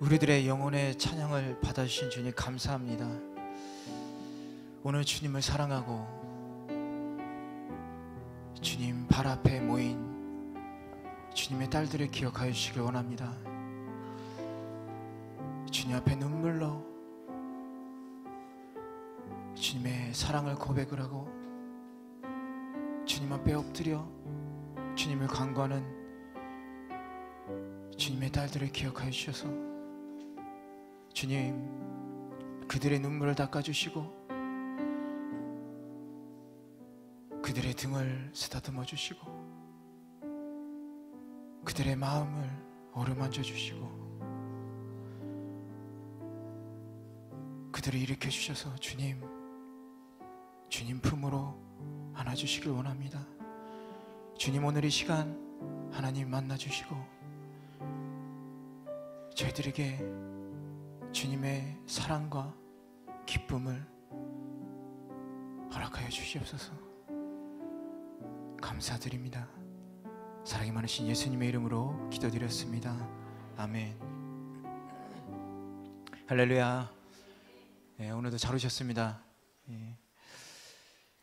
우리들의 영혼의 찬양을 받아주신 주님 감사합니다. 오늘 주님을 사랑하고 주님 발 앞에 모인 주님의 딸들을 기억하여 주시길 원합니다. 주님 앞에 눈물로 주님의 사랑을 고백을 하고 주님 앞에 엎드려 주님을 간구하는 주님의 딸들을 기억하여 주셔서 주님 그들의 눈물을 닦아주시고 그들의 등을 쓰다듬어 주시고 그들의 마음을 어루만져 주시고 그들을 일으켜 주셔서 주님 품으로 안아주시길 원합니다. 주님 오늘 이 시간 하나님 만나주시고 저희들에게 주님의 사랑과 기쁨을 허락하여 주시옵소서. 감사드립니다. 사랑이 많으신 예수님의 이름으로 기도드렸습니다. 아멘. 할렐루야. 오늘도 잘 오셨습니다.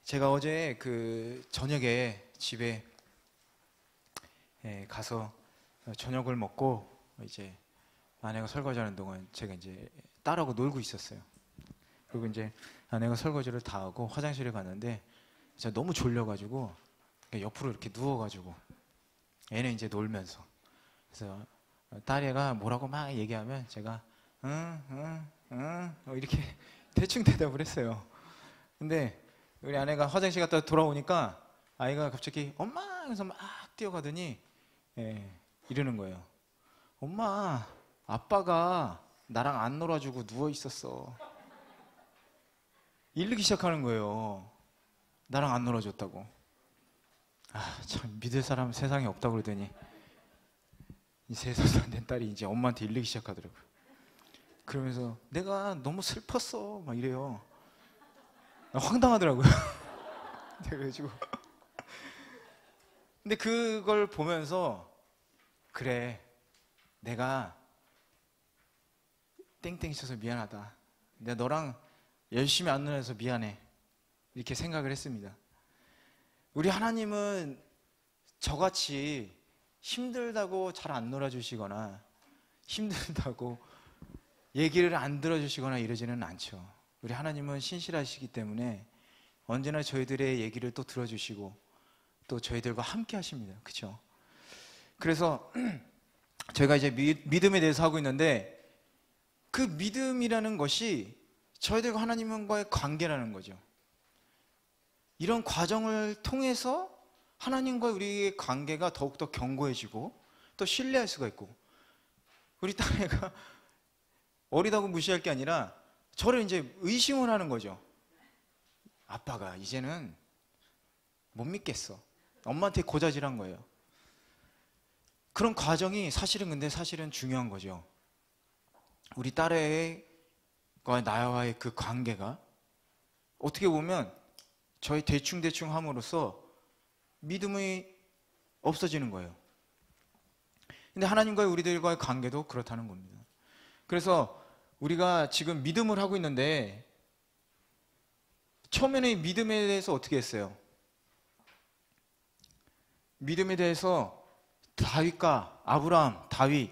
제가 어제 저녁에 집에 가서 저녁을 먹고 이제 아내가 설거지하는 동안 제가 이제 딸하고 놀고 있었어요. 그리고 이제 아내가 설거지를 다 하고 화장실에 갔는데 제가 너무 졸려가지고 옆으로 이렇게 누워가지고 애는 이제 놀면서 그래서 딸애가 뭐라고 막 얘기하면 제가 응 이렇게 대충 대답을 했어요. 근데 우리 아내가 화장실 갔다 돌아오니까 아이가 갑자기 엄마 하면서 막 뛰어가더니 이러는 거예요. 엄마 아빠가 나랑 안 놀아주고 누워 있었어. 이르기 시작하는 거예요. 나랑 안 놀아줬다고. 참 믿을 사람 세상에 없다고 그러더니 이 3살도 안 된 딸이 이제 엄마한테 이르기 시작하더라고요. 그러면서 내가 너무 슬펐어 막 이래요. 황당하더라고요. 그래가지고 근데 그걸 보면서 그래 내가 땡땡 있어서 미안하다. 내가 너랑 열심히 안 놀아서 미안해. 이렇게 생각을 했습니다. 우리 하나님은 저같이 힘들다고 잘 안 놀아주시거나 힘들다고 얘기를 안 들어주시거나 이러지는 않죠. 우리 하나님은 신실하시기 때문에 언제나 저희들의 얘기를 또 들어주시고 또 저희들과 함께 하십니다. 그렇죠? 그래서 저희가 이제 믿음에 대해서 하고 있는데 그 믿음이라는 것이 저희들과 하나님과의 관계라는 거죠. 이런 과정을 통해서 하나님과 우리의 관계가 더욱더 견고해지고 또 신뢰할 수가 있고 우리 딸애가 어리다고 무시할 게 아니라 저를 이제 의심을 하는 거죠. 아빠가 이제는 못 믿겠어. 엄마한테 고자질한 거예요. 그런 과정이 사실은 중요한 거죠. 우리 딸애와 나와의 그 관계가 어떻게 보면 저희 대충 함으로써 믿음이 없어지는 거예요. 근데 하나님과의 우리들과의 관계도 그렇다는 겁니다. 그래서 우리가 지금 믿음을 하고 있는데 처음에는 믿음에 대해서 어떻게 했어요? 믿음에 대해서 다윗과 아브라함, 다윗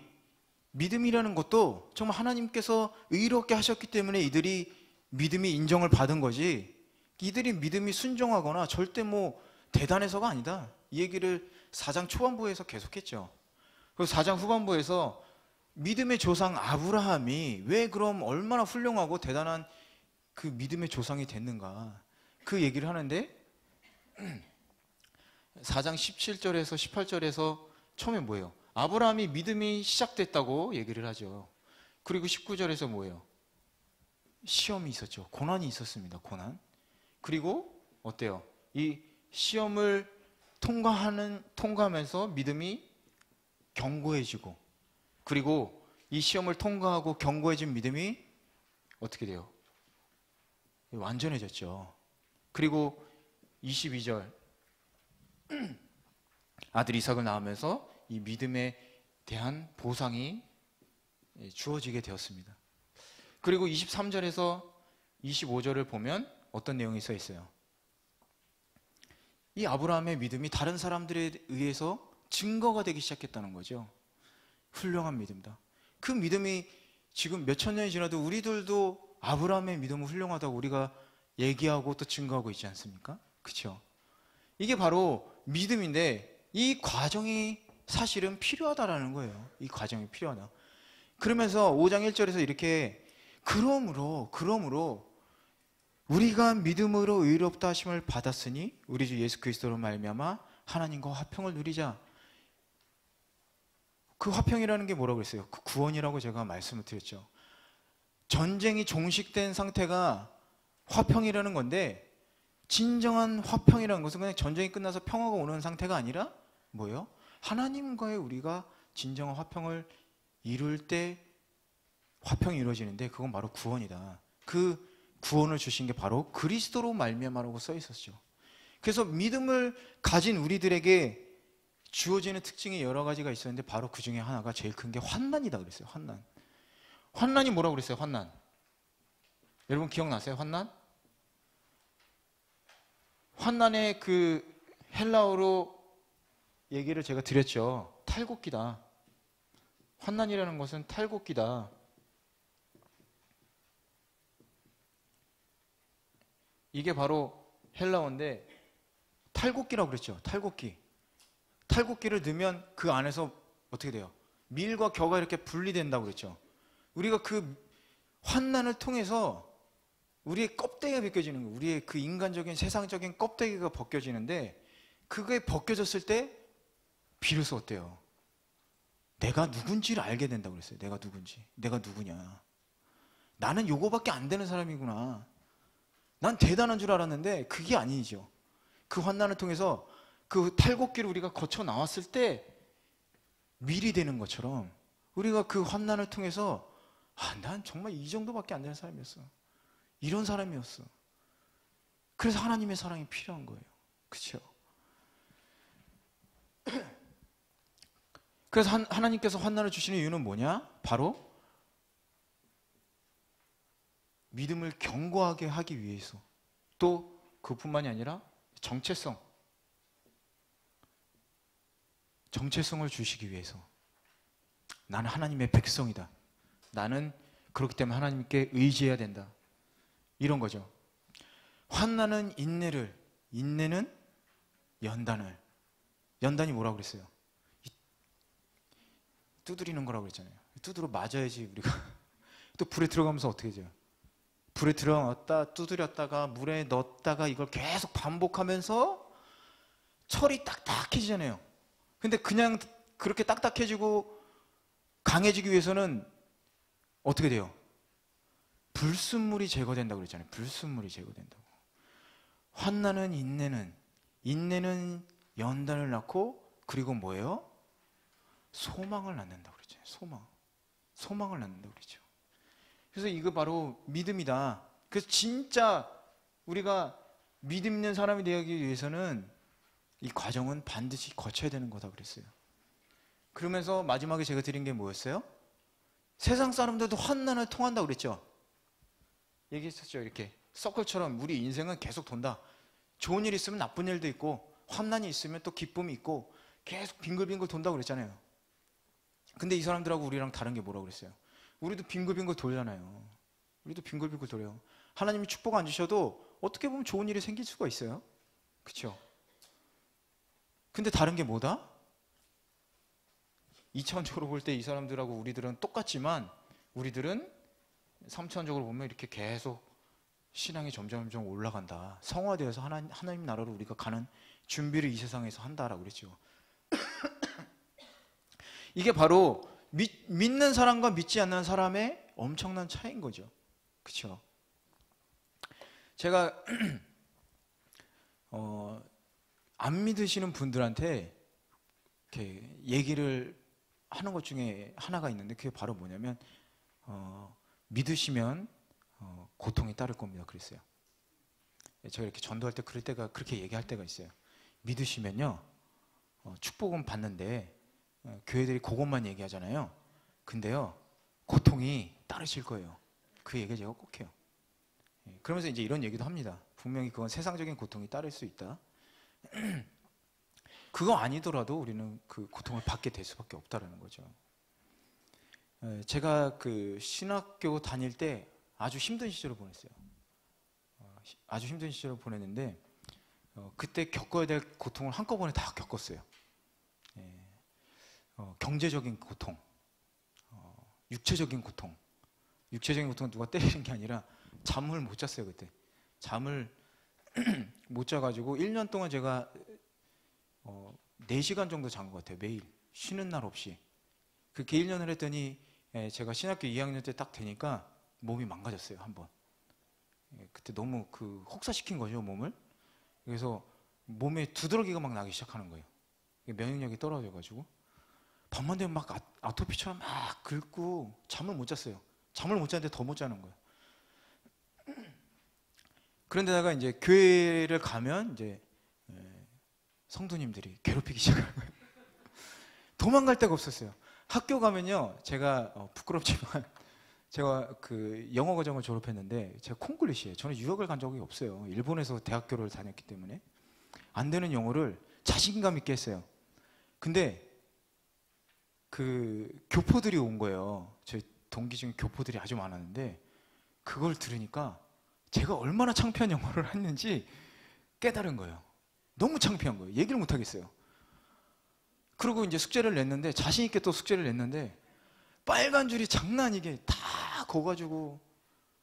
믿음이라는 것도 정말 하나님께서 의롭게 하셨기 때문에 이들이 믿음이 인정을 받은 거지 이들이 믿음이 순종하거나 절대 뭐 대단해서가 아니다. 이 얘기를 4장 초반부에서 계속했죠. 그리고 4장 후반부에서 믿음의 조상 아브라함이 왜 그럼 얼마나 훌륭하고 대단한 그 믿음의 조상이 됐는가 그 얘기를 하는데 4장 17절에서 18절에서 처음에 뭐예요? 아브라함이 믿음이 시작됐다고 얘기를 하죠. 그리고 19절에서 뭐예요? 시험이 있었죠. 고난이 있었습니다. 고난. 그리고 어때요? 이 시험을 통과하면서 믿음이 견고해지고 그리고 이 시험을 통과하고 견고해진 믿음이 어떻게 돼요? 완전해졌죠. 그리고 22절 아들 이삭을 낳으면서 이 믿음에 대한 보상이 주어지게 되었습니다. 그리고 23절에서 25절을 보면 어떤 내용이 써 있어요? 이 아브라함의 믿음이 다른 사람들에 의해서 증거가 되기 시작했다는 거죠. 훌륭한 믿음이다. 그 믿음이 지금 몇천 년이 지나도 우리들도 아브라함의 믿음은 훌륭하다고 우리가 얘기하고 또 증거하고 있지 않습니까? 그렇죠? 이게 바로 믿음인데 이 과정이 사실은 필요하다라는 거예요. 이 과정이 필요하다. 그러면서 5장 1절에서 이렇게 그러므로 우리가 믿음으로 의롭다 하심을 받았으니 우리 주 예수 그리스도로 말미암아 하나님과 화평을 누리자. 그 화평이라는 게 뭐라고 그랬어요? 그 구원이라고 제가 말씀을 드렸죠. 전쟁이 종식된 상태가 화평이라는 건데, 진정한 화평이라는 것은 그냥 전쟁이 끝나서 평화가 오는 상태가 아니라 뭐예요? 하나님과의 우리가 진정한 화평을 이룰 때 화평이 이루어지는데 그건 바로 구원이다. 그 구원을 주신 게 바로 그리스도로 말미암아라고 써 있었죠. 그래서 믿음을 가진 우리들에게 주어지는 특징이 여러 가지가 있었는데 바로 그 중에 하나가 제일 큰 게 환난이다 그랬어요. 환난. 환난이 뭐라고 그랬어요? 환난. 여러분 기억나세요? 환난? 환난의 그 헬라어로 얘기를 제가 드렸죠. 탈곡기다. 환난이라는 것은 탈곡기다. 이게 바로 헬라어인데 탈곡기라고 그랬죠. 탈곡기. 탈곡기를 넣으면 그 안에서 어떻게 돼요? 밀과 겨가 이렇게 분리된다고 그랬죠. 우리가 그 환난을 통해서 우리의 껍데기가 벗겨지는 거예요. 우리의 그 인간적인 세상적인 껍데기가 벗겨지는데 그게 벗겨졌을 때 비로소 어때요? 내가 누군지를 알게 된다고 그랬어요. 내가 누군지. 내가 누구냐. 나는 요거밖에 안 되는 사람이구나. 난 대단한 줄 알았는데 그게 아니죠. 그 환난을 통해서 그 탈곡기를 우리가 거쳐 나왔을 때 밀이 되는 것처럼 우리가 그 환난을 통해서 난 정말 이 정도밖에 안 되는 사람이었어. 이런 사람이었어. 그래서 하나님의 사랑이 필요한 거예요. 그렇죠? 그래서 하나님께서 환난을 주시는 이유는 뭐냐? 바로 믿음을 견고하게 하기 위해서. 또 그뿐만이 아니라 정체성을 주시기 위해서. 나는 하나님의 백성이다. 나는 그렇기 때문에 하나님께 의지해야 된다. 이런 거죠. 환난은 인내를, 인내는 연단을. 연단이 뭐라고 그랬어요? 두드리는 거라고 그랬잖아요. 두드려 맞아야지 우리가. 또 불에 들어가면서 어떻게 해줘요? 불에 들어갔다 두드렸다가 물에 넣었다가 이걸 계속 반복하면서 철이 딱딱해지잖아요. 근데 그냥 그렇게 딱딱해지고 강해지기 위해서는 어떻게 돼요? 불순물이 제거된다고 그랬잖아요. 불순물이 제거된다고. 환난은 인내는 연단을 낳고 그리고 뭐예요? 소망을 낳는다고 그랬잖아요. 소망을 낳는다고 그랬죠. 그래서 이거 바로 믿음이다. 그래서 진짜 우리가 믿음 있는 사람이 되기 위해서는 이 과정은 반드시 거쳐야 되는 거다 그랬어요. 그러면서 마지막에 제가 드린 게 뭐였어요? 세상 사람들도 환난을 통한다고 그랬죠. 얘기했었죠. 이렇게 서클처럼 우리 인생은 계속 돈다. 좋은 일 있으면 나쁜 일도 있고 환난이 있으면 또 기쁨이 있고 계속 빙글빙글 돈다고 그랬잖아요. 근데 이 사람들하고 우리랑 다른 게 뭐라고 그랬어요? 우리도 빙글빙글 돌잖아요. 우리도 빙글빙글 돌아요. 하나님이 축복 안 주셔도 어떻게 보면 좋은 일이 생길 수가 있어요. 그렇죠? 근데 다른 게 뭐다? 2차원적으로 볼 때 이 사람들하고 우리들은 똑같지만 우리들은 3차원적으로 보면 이렇게 계속 신앙이 점점 올라간다. 성화되어서 하나님 나라로 우리가 가는 준비를 이 세상에서 한다라고 그랬죠. 이게 바로 믿는 사람과 믿지 않는 사람의 엄청난 차이인 거죠. 그렇죠? 제가 안 믿으시는 분들한테 이렇게 얘기를 하는 것 중에 하나가 있는데 그게 바로 뭐냐면 믿으시면 고통이 따를 겁니다. 그랬어요. 제가 이렇게 전도할 때 그럴 때가 그렇게 얘기할 때가 있어요. 믿으시면요 축복은 받는데 교회들이 그것만 얘기하잖아요. 근데요 고통이 따르실 거예요. 그 얘기 제가 꼭 해요. 그러면서 이제 이런 얘기도 합니다. 분명히 그건 세상적인 고통이 따를 수 있다. 그거 아니더라도 우리는 그 고통을 받게 될 수밖에 없다라는 거죠. 제가 그 신학교 다닐 때 아주 힘든 시절을 보냈어요. 아주 힘든 시절을 보냈는데 그때 겪어야 될 고통을 한꺼번에 다 겪었어요. 경제적인 고통, 육체적인 고통. 육체적인 고통은 누가 때리는 게 아니라 잠을 못 잤어요. 그때 잠을 못 자가지고 1년 동안 제가 4시간 정도 잔 것 같아요. 매일 쉬는 날 없이. 그렇게 1년을 했더니 제가 신학교 2학년 때 딱 되니까 몸이 망가졌어요. 한번. 그때 너무 그 혹사시킨 거죠, 몸을. 그래서 몸에 두드러기가 막 나기 시작하는 거예요. 면역력이 떨어져가지고 밤만 되면 막 아토피처럼 막 긁고 잠을 못 잤어요. 잠을 못 자는데 더 못 자는 거예요. 그런데다가 이제 교회를 가면 이제 성도님들이 괴롭히기 시작하는 거예요. 도망갈 데가 없었어요. 학교 가면요, 제가 부끄럽지만 제가 그 영어 과정을 졸업했는데 제가 콩글리시예요. 저는 유학을 간 적이 없어요. 일본에서 대학교를 다녔기 때문에 안 되는 영어를 자신감 있게 했어요. 근데 그 교포들이 온 거예요. 저희 동기 중에 교포들이 아주 많았는데 그걸 들으니까 제가 얼마나 창피한 영어를 했는지 깨달은 거예요. 너무 창피한 거예요. 얘기를 못 하겠어요. 그리고 이제 숙제를 냈는데 자신 있게 또 숙제를 냈는데 빨간 줄이 장난 아니게 다 거가지고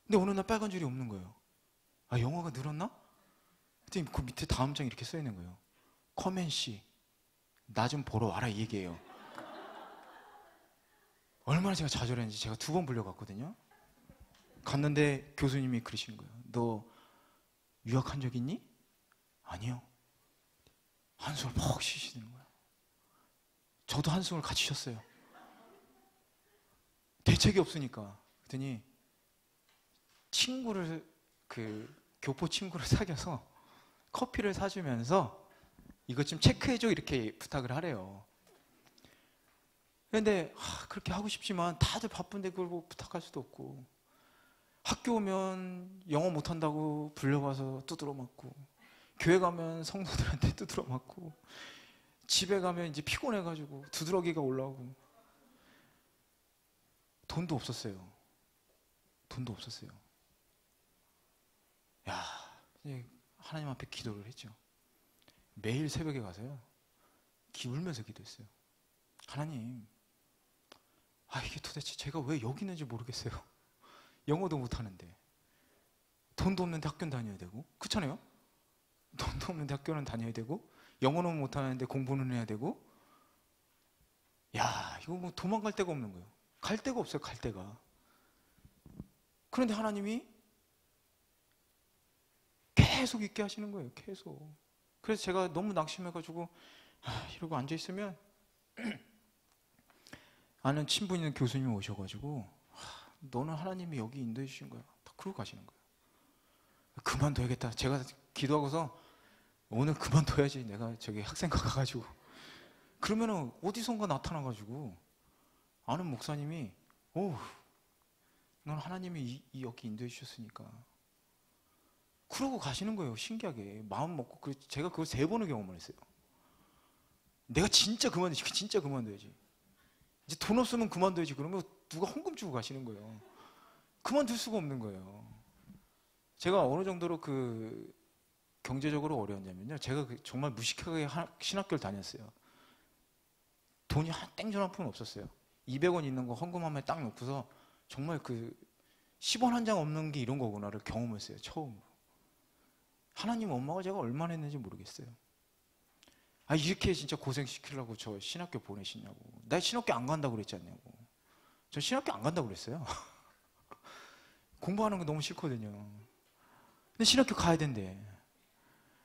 근데 어느 날 빨간 줄이 없는 거예요. 아, 영어가 늘었나? 그랬더니 그 밑에 다음 장 이렇게 써 있는 거예요. 커맨 씨, 나 좀 보러 와라 이 얘기예요. 얼마나 제가 좌절했는지 제가 2번 불려갔거든요. 갔는데 교수님이 그러시는 거예요. 너 유학한 적 있니? 아니요. 한숨을 퍽 쉬시는 거예요. 저도 한숨을 같이 쉬었어요. 대책이 없으니까. 그랬더니 친구를 그 교포 친구를 사귀어서 커피를 사주면서 이것 좀 체크해줘 이렇게 부탁을 하래요. 그런데 그렇게 하고 싶지만 다들 바쁜데 그걸 뭐 부탁할 수도 없고 학교 오면 영어 못한다고 불려가서 두드러 맞고 교회 가면 성도들한테 두드러 맞고 집에 가면 이제 피곤해가지고 두드러기가 올라오고 돈도 없었어요. 돈도 없었어요. 야, 이제 하나님 앞에 기도를 했죠. 매일 새벽에 가서요. 울면서 기도했어요. 하나님, 이게 도대체 제가 왜 여기 있는지 모르겠어요. 영어도 못하는데 돈도 없는데 학교는 다녀야 되고 그렇잖아요? 돈도 없는데 학교는 다녀야 되고 영어는 못하는데 공부는 해야 되고 야, 이거 뭐 도망갈 데가 없는 거예요. 갈 데가 없어요. 갈 데가. 그런데 하나님이 계속 있게 하시는 거예요. 계속. 그래서 제가 너무 낙심해가지고 이러고 앉아있으면 아는 친분 있는 교수님이 오셔가지고 너는 하나님이 여기 인도해 주신 거야. 딱 그러고 가시는 거예요. 그만둬야겠다. 제가 기도하고서 오늘 그만둬야지. 내가 저기 학생과 가가지고 그러면은 어디선가 나타나가지고 아는 목사님이 넌 하나님이 여기 인도해 주셨으니까 그러고 가시는 거예요. 신기하게 마음 먹고 제가 그걸 3번을 경험을 했어요. 내가 진짜 그만둬야지. 이제 돈 없으면 그만둬야지. 그러면 누가 헌금 주고 가시는 거예요. 그만둘 수가 없는 거예요. 제가 어느 정도로 그 경제적으로 어려웠냐면요. 제가 정말 무식하게 신학교를 다녔어요. 돈이 땡전 한 푼 없었어요. 200원 있는 거 헌금함에 딱 놓고서 정말 그 10원 한 장 없는 게 이런 거구나를 경험했어요. 처음으로. 하나님 엄마가 제가 얼마나 했는지 모르겠어요. 이렇게 진짜 고생시키려고 저 신학교 보내시냐고. 나 신학교 안 간다고 그랬지 않냐고. 저 신학교 안 간다고 그랬어요. 공부하는 거 너무 싫거든요. 근데 신학교 가야 된대.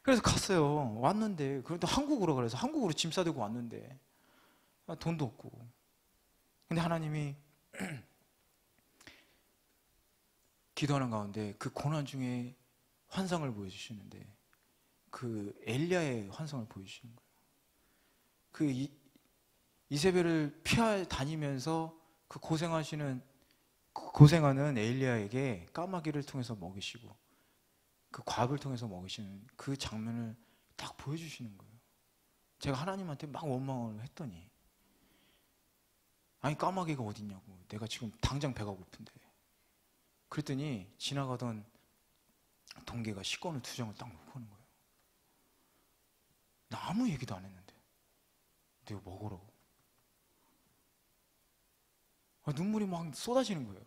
그래서 갔어요. 왔는데 그런데 한국으로 그래서 한국으로 짐 싸들고 왔는데 돈도 없고. 근데 하나님이 기도하는 가운데 그 고난 중에 환상을 보여주시는데 그 엘리야의 환상을 보여주시는 거예요. 그 이세벨을 피하 다니면서 그 고생하시는 고생하는 에일리야에게 까마귀를 통해서 먹이시고 그 과업을 통해서 먹이시는 그 장면을 딱 보여주시는 거예요. 제가 하나님한테 막 원망을 했더니 아니 까마귀가 어딨냐고, 내가 지금 당장 배가 고픈데. 그랬더니 지나가던 동기가 식권을 2장을 딱 놓고 하는 거예요. 나 아무 얘기도 안 했는데 내가 먹으라고. 눈물이 막 쏟아지는 거예요.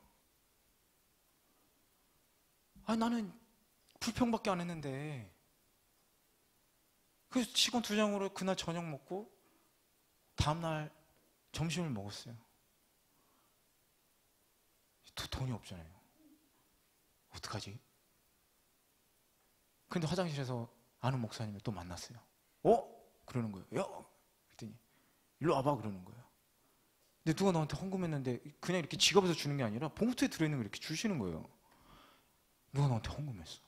나는 불평밖에 안 했는데. 그래서 식권 2장으로 그날 저녁 먹고 다음날 점심을 먹었어요. 돈이 없잖아요. 어떡하지? 근데 화장실에서 아는 목사님을 또 만났어요. 그러는 거예요. 야! 그랬더니 일로 와봐 그러는 거예요. 근데 누가 나한테 헌금했는데 그냥 이렇게 지갑에서 주는 게 아니라 봉투에 들어있는 걸 이렇게 주시는 거예요. 누가 나한테 헌금했어?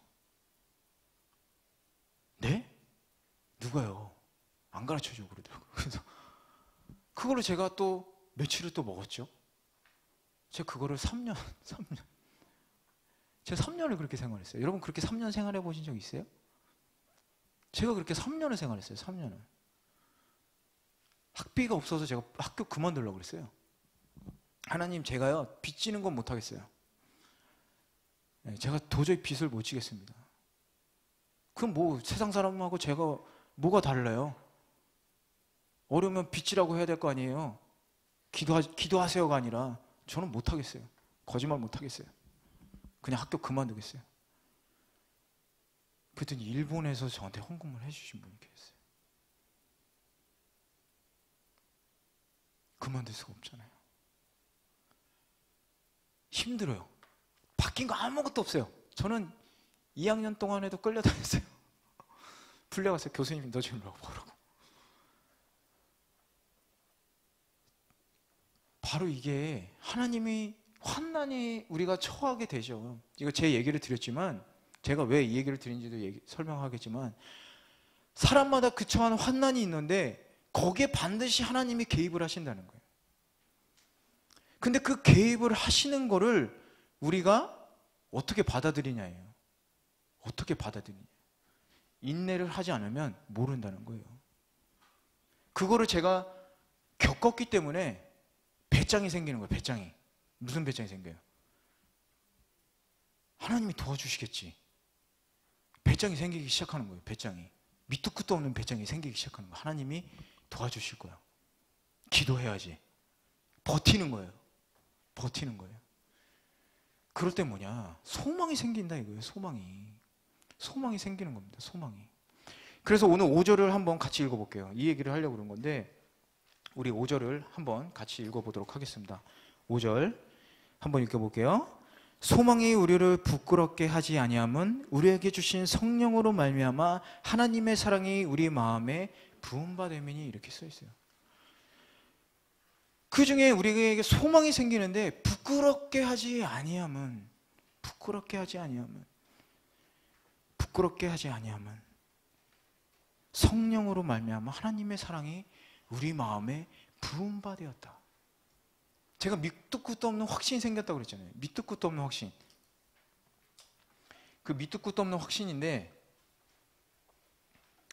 네? 누가요? 안 가르쳐줘 그러더라고요. 그래서 그거를 제가 또 며칠을 또 먹었죠. 제가 그거를 3년 제가 3년을 그렇게 생활했어요. 여러분 그렇게 3년 생활해 보신 적 있어요? 제가 그렇게 3년을 생활했어요. 3년을. 학비가 없어서 제가 학교 그만두려고 그랬어요. 하나님, 제가요 빚지는 건 못하겠어요. 제가 도저히 빚을 못 지겠습니다. 그럼 뭐 세상 사람하고 제가 뭐가 달라요? 어려우면 빚지라고 해야 될 거 아니에요. 기도하세요가 아니라 저는 못하겠어요. 거짓말 못하겠어요. 그냥 학교 그만두겠어요. 그랬더니 일본에서 저한테 헌금을 해주신 분이 계세요. 그만둘 수가 없잖아요. 힘들어요. 바뀐 거 아무것도 없어요. 저는 2학년 동안에도 끌려다녔어요. 불려갔어요. 교수님 너 지금 뭐라고 그러고. 바로 이게 하나님이 환난이 우리가 처하게 되죠. 이거 제 얘기를 드렸지만 제가 왜 이 얘기를 드린지도 설명하겠지만 사람마다 그 처한 환난이 있는데 거기에 반드시 하나님이 개입을 하신다는 거예요. 근데 그 개입을 하시는 거를 우리가 어떻게 받아들이냐예요. 어떻게 받아들이냐. 인내를 하지 않으면 모른다는 거예요. 그거를 제가 겪었기 때문에 배짱이 생기는 거예요. 배짱이. 무슨 배짱이 생겨요? 하나님이 도와주시겠지. 배짱이 생기기 시작하는 거예요. 배짱이. 밑도 끝도 없는 배짱이 생기기 시작하는 거예요. 하나님이 도와주실 거야. 기도해야지. 버티는 거예요. 버티는 거예요. 그럴 때 뭐냐? 소망이 생긴다 이거예요. 소망이 생기는 겁니다. 소망이. 그래서 오늘 5절을 한번 같이 읽어볼게요. 이 얘기를 하려고 그런 건데 우리 5절을 한번 같이 읽어보도록 하겠습니다. 5절 한번 읽어볼게요. 소망이 우리를 부끄럽게 하지 아니함은 우리에게 주신 성령으로 말미암아 하나님의 사랑이 우리 마음에 부음받음이니, 이렇게 써 있어요. 그 중에 우리에게 소망이 생기는데 부끄럽게 하지 아니함은 성령으로 말미암아 하나님의 사랑이 우리 마음에 부음받았다. 제가 밑도 끝도 없는 확신이 생겼다고 그랬잖아요. 밑도 끝도 없는 확신. 그 밑도 끝도 없는 확신인데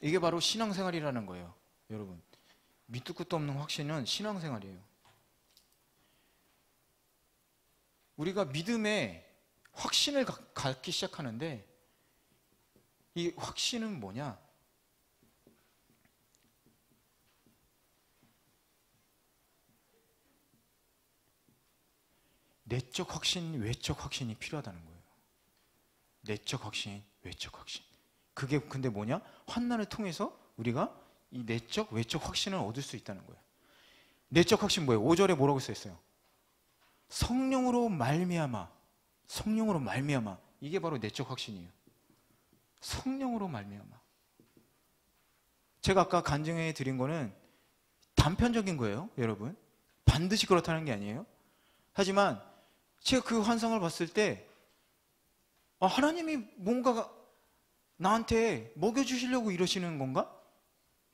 이게 바로 신앙생활이라는 거예요. 여러분, 밑도 끝도 없는 확신은 신앙생활이에요. 우리가 믿음의 확신을 갖기 시작하는데 이 확신은 뭐냐? 내적 확신, 외적 확신이 필요하다는 거예요. 내적 확신, 외적 확신. 그게 근데 뭐냐? 환난을 통해서 우리가 이 내적, 외적 확신을 얻을 수 있다는 거예요. 내적 확신 뭐예요? 5절에 뭐라고 써있어요? 성령으로 말미암아. 이게 바로 내적 확신이에요. 성령으로 말미암아. 제가 아까 간증해 드린 거는 단편적인 거예요, 여러분. 반드시 그렇다는 게 아니에요. 하지만 제가 그 환상을 봤을 때 하나님이 뭔가 나한테 먹여주시려고 이러시는 건가?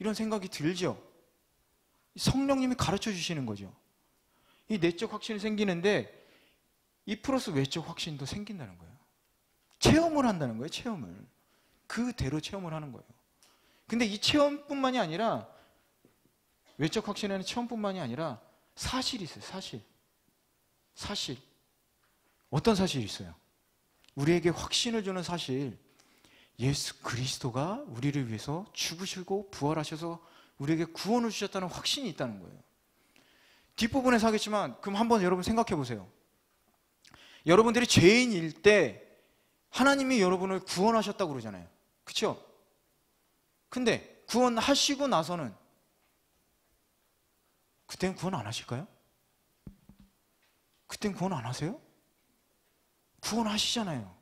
이런 생각이 들죠. 성령님이 가르쳐 주시는 거죠. 이 내적 확신이 생기는데 이 플러스 외적 확신도 생긴다는 거예요. 체험을 한다는 거예요. 체험을. 그대로 체험을 하는 거예요. 근데 이 체험뿐만이 아니라, 외적 확신에는 체험뿐만이 아니라 사실이 있어요. 사실. 어떤 사실이 있어요? 우리에게 확신을 주는 사실. 예수 그리스도가 우리를 위해서 죽으시고 부활하셔서 우리에게 구원을 주셨다는 확신이 있다는 거예요. 뒷부분에서 하겠지만, 그럼 한번 여러분 생각해 보세요. 여러분들이 죄인일 때 하나님이 여러분을 구원하셨다고 그러잖아요. 그렇죠? 근데 구원하시고 나서는 그때는 구원 안 하실까요? 그땐 구원 안 하세요? 구원하시잖아요.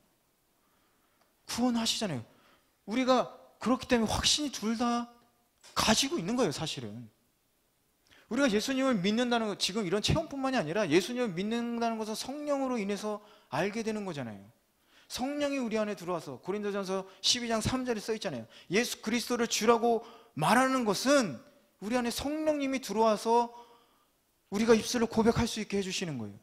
우리가 그렇기 때문에 확신이 둘 다 가지고 있는 거예요. 사실은 우리가 예수님을 믿는다는 것, 지금 이런 체험뿐만이 아니라 예수님을 믿는다는 것은 성령으로 인해서 알게 되는 거잖아요. 성령이 우리 안에 들어와서, 고린도전서 12장 3절에 써 있잖아요. 예수 그리스도를 주라고 말하는 것은 우리 안에 성령님이 들어와서 우리가 입술로 고백할 수 있게 해주시는 거예요.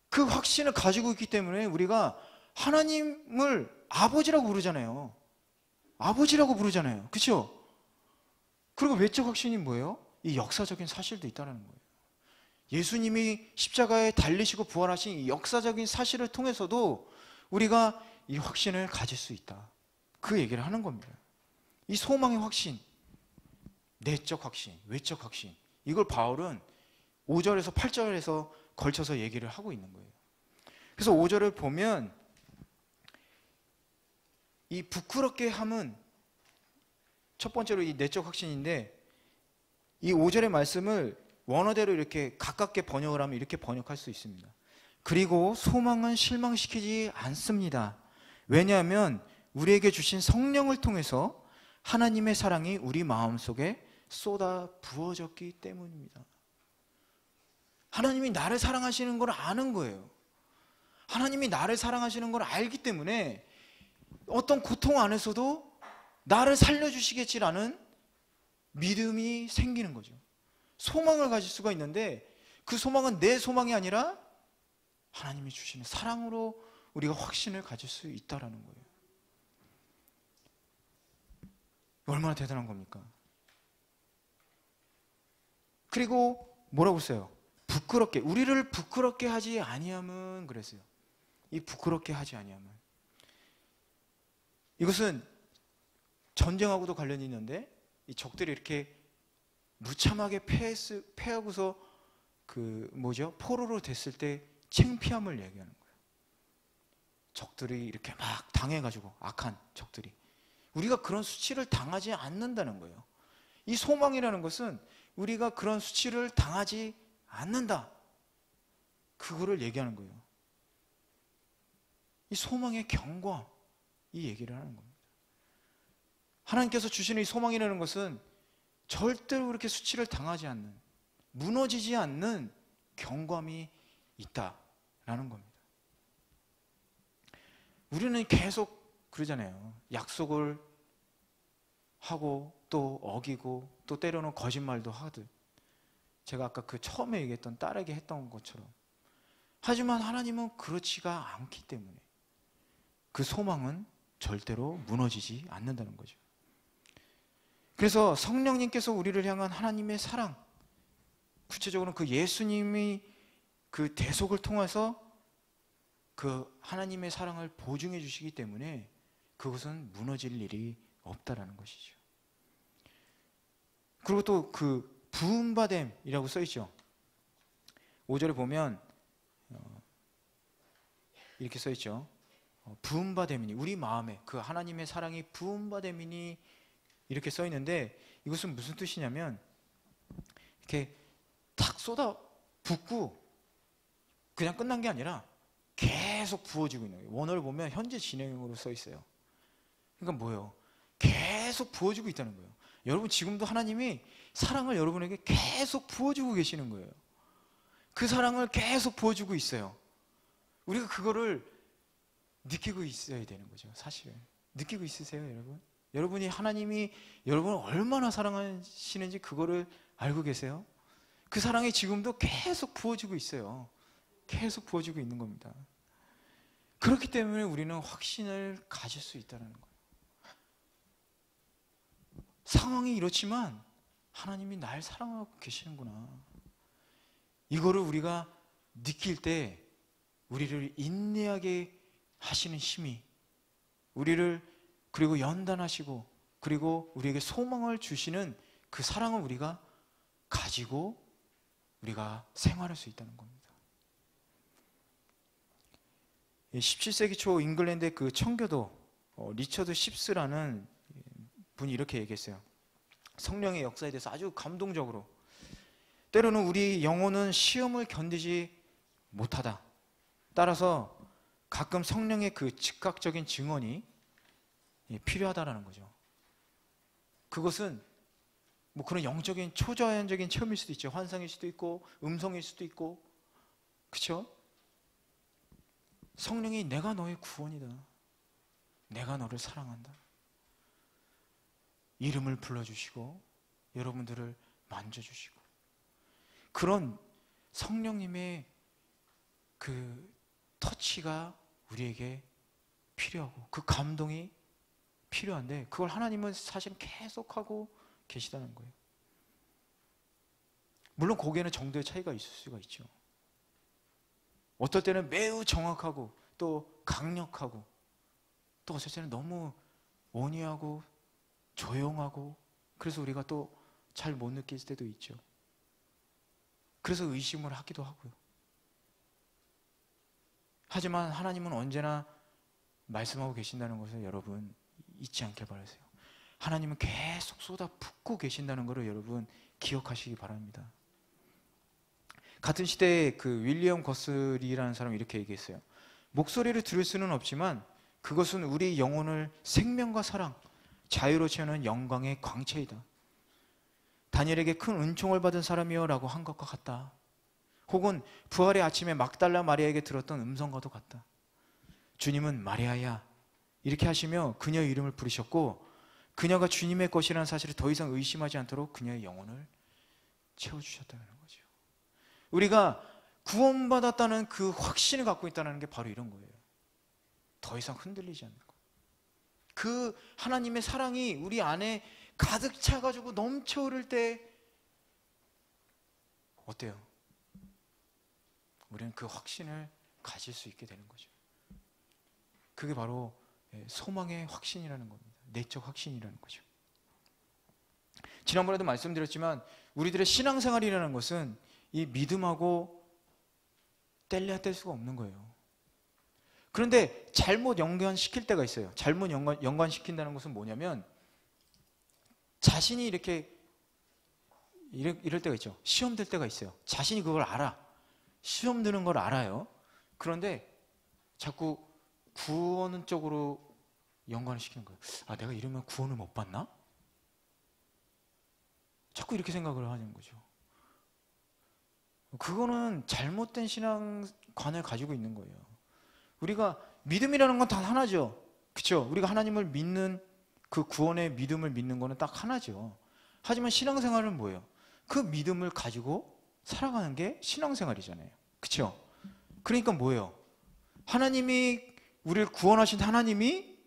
그 확신을 가지고 있기 때문에 우리가 하나님을 아버지라고 부르잖아요. 그렇죠? 그리고 외적 확신이 뭐예요? 이 역사적인 사실도 있다는 거예요. 예수님이 십자가에 달리시고 부활하신 이 역사적인 사실을 통해서도 우리가 이 확신을 가질 수 있다. 그 얘기를 하는 겁니다. 이 소망의 확신, 내적 확신, 외적 확신, 이걸 바울은 5절에서 8절에서 걸쳐서 얘기를 하고 있는 거예요. 그래서 5절을 보면 이 부끄럽게 함은 첫 번째로 이 내적 확신인데, 이 5절의 말씀을 원어대로 이렇게 가깝게 번역을 하면 이렇게 번역할 수 있습니다. 그리고 소망은 실망시키지 않습니다. 왜냐하면 우리에게 주신 성령을 통해서 하나님의 사랑이 우리 마음속에 쏟아 부어졌기 때문입니다. 하나님이 나를 사랑하시는 걸 아는 거예요. 하나님이 나를 사랑하시는 걸 알기 때문에 어떤 고통 안에서도 나를 살려주시겠지라는 믿음이 생기는 거죠. 소망을 가질 수가 있는데, 그 소망은 내 소망이 아니라 하나님이 주시는 사랑으로 우리가 확신을 가질 수 있다는 거예요. 얼마나 대단한 겁니까? 그리고 뭐라고 써요? 부끄럽게, 우리를 부끄럽게 하지 아니함은 그랬어요. 이 부끄럽게 하지 아니함은, 이것은 전쟁하고도 관련이 있는데, 이 적들이 이렇게 무참하게 패하고서 포로로 됐을 때 창피함을 얘기하는 거예요. 적들이 이렇게 막 당해가지고, 악한 적들이, 우리가 그런 수치를 당하지 않는다는 거예요. 이 소망이라는 것은 우리가 그런 수치를 당하지 않는다, 그거를 얘기하는 거예요. 이 소망의 경과, 이 얘기를 하는 겁니다. 하나님께서 주시는 이 소망이라는 것은 절대로 그렇게 수치를 당하지 않는, 무너지지 않는 경감이 있다라는 겁니다. 우리는 계속 그러잖아요. 약속을 하고 또 어기고 또 때로는 거짓말도 하듯, 제가 아까 그 처음에 얘기했던 딸에게 했던 것처럼. 하지만 하나님은 그렇지가 않기 때문에 그 소망은 절대로 무너지지 않는다는 거죠. 그래서 성령님께서 우리를 향한 하나님의 사랑, 구체적으로는 그 예수님이 그 대속을 통해서 그 하나님의 사랑을 보증해 주시기 때문에 그것은 무너질 일이 없다라는 것이죠. 그리고 또 그 부음받음이라고 써 있죠. 5절에 보면 이렇게 써 있죠. 부음받음이니, 우리 마음에 그 하나님의 사랑이 부음받음이니, 이렇게 써 있는데, 이것은 무슨 뜻이냐면 이렇게 탁 쏟아 붓고 그냥 끝난 게 아니라 계속 부어지고 있는 거예요. 원어를 보면 현재 진행형으로 써 있어요. 그러니까 뭐예요? 계속 부어지고 있다는 거예요. 여러분, 지금도 하나님이 사랑을 여러분에게 계속 부어주고 계시는 거예요. 그 사랑을 계속 부어주고 있어요. 우리가 그거를 느끼고 있어야 되는 거죠. 사실은 느끼고 있으세요, 여러분? 여러분이 하나님이 여러분을 얼마나 사랑하시는지 그거를 알고 계세요? 그 사랑이 지금도 계속 부어지고 있어요. 계속 부어지고 있는 겁니다. 그렇기 때문에 우리는 확신을 가질 수 있다는 거예요. 상황이 이렇지만 하나님이 날 사랑하고 계시는구나. 이거를 우리가 느낄 때 우리를 인내하게 하시는 힘이, 우리를 그리고 연단하시고 그리고 우리에게 소망을 주시는 그 사랑을 우리가 가지고 우리가 생활할 수 있다는 겁니다. 17세기 초 잉글랜드의 그 청교도 리처드 십스라는 분이 이렇게 얘기했어요. 성령의 역사에 대해서 아주 감동적으로, 때로는 우리 영혼은 시험을 견디지 못하다. 따라서 가끔 성령의 그 즉각적인 증언이 필요하다라는 거죠. 그것은 뭐 그런 영적인 초자연적인 체험일 수도 있죠. 환상일 수도 있고 음성일 수도 있고, 그렇죠? 성령이 내가 너의 구원이다, 내가 너를 사랑한다, 이름을 불러주시고 여러분들을 만져주시고, 그런 성령님의 그 터치가 우리에게 필요하고 그 감동이 필요한데, 그걸 하나님은 사실 계속하고 계시다는 거예요. 물론 거기에는 정도의 차이가 있을 수가 있죠. 어떨 때는 매우 정확하고 또 강력하고, 또 어쩔 때는 너무 온유하고 조용하고, 그래서 우리가 또 잘 못 느낄 때도 있죠. 그래서 의심을 하기도 하고요. 하지만 하나님은 언제나 말씀하고 계신다는 것을 여러분 잊지 않길 바라세요. 하나님은 계속 쏟아붓고 계신다는 것을 여러분 기억하시기 바랍니다. 같은 시대에 그 윌리엄 거슬이라는 사람이 이렇게 얘기했어요. 목소리를 들을 수는 없지만 그것은 우리 영혼을 생명과 사랑, 자유로 채우는 영광의 광채이다. 다니엘에게 큰 은총을 받은 사람이여 라고 한 것과 같다. 혹은 부활의 아침에 막달라 마리아에게 들었던 음성과도 같다. 주님은 마리아야 이렇게 하시며 그녀의 이름을 부르셨고, 그녀가 주님의 것이라는 사실을 더 이상 의심하지 않도록 그녀의 영혼을 채워주셨다는 거죠. 우리가 구원받았다는 그 확신을 갖고 있다는 게 바로 이런 거예요. 더 이상 흔들리지 않는 거. 그 하나님의 사랑이 우리 안에 가득 차가지고 넘쳐 흐를 때 어때요? 우리는 그 확신을 가질 수 있게 되는 거죠. 그게 바로 소망의 확신이라는 겁니다. 내적 확신이라는 거죠. 지난번에도 말씀드렸지만 우리들의 신앙생활이라는 것은 이 믿음하고 뗄래야 뗄 수가 없는 거예요. 그런데 잘못 연관시킬 때가 있어요. 잘못 연관시킨다는 것은 뭐냐면, 자신이 이렇게 이럴 때가 있죠. 시험 될 때가 있어요. 자신이 그걸 알아. 시험 드는 걸 알아요. 그런데 자꾸 구원 쪽으로 연관을 시키는 거예요. 아, 내가 이러면 구원을 못 받나? 자꾸 이렇게 생각을 하는 거죠. 그거는 잘못된 신앙관을 가지고 있는 거예요. 우리가 믿음이라는 건 단 하나죠. 그렇죠? 우리가 하나님을 믿는 그 구원의 믿음을 믿는 거는 딱 하나죠. 하지만 신앙생활은 뭐예요? 그 믿음을 가지고 살아가는 게 신앙생활이잖아요. 그렇죠? 그러니까 뭐예요? 하나님이 우리를 구원하신 하나님이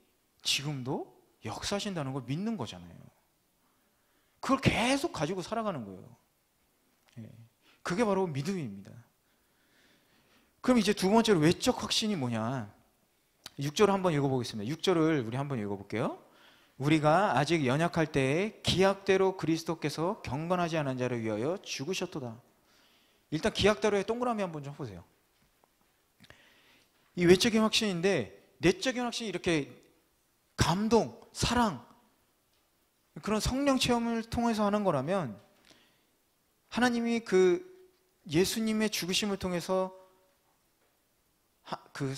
지금도 역사하신다는 걸 믿는 거잖아요. 그걸 계속 가지고 살아가는 거예요. 그게 바로 믿음입니다. 그럼 이제 두 번째로 외적 확신이 뭐냐? 6절을 한번 읽어보겠습니다. 6절을 우리 한번 읽어볼게요. 우리가 아직 연약할 때에 기약대로 그리스도께서 경건하지 않은 자를 위하여 죽으셨도다. 일단 기약대로의 동그라미 한번 좀 보세요. 이 외적인 확신인데, 내적인 확신이 이렇게 감동, 사랑, 그런 성령 체험을 통해서 하는 거라면, 하나님이 그 예수님의 죽으심을 통해서 그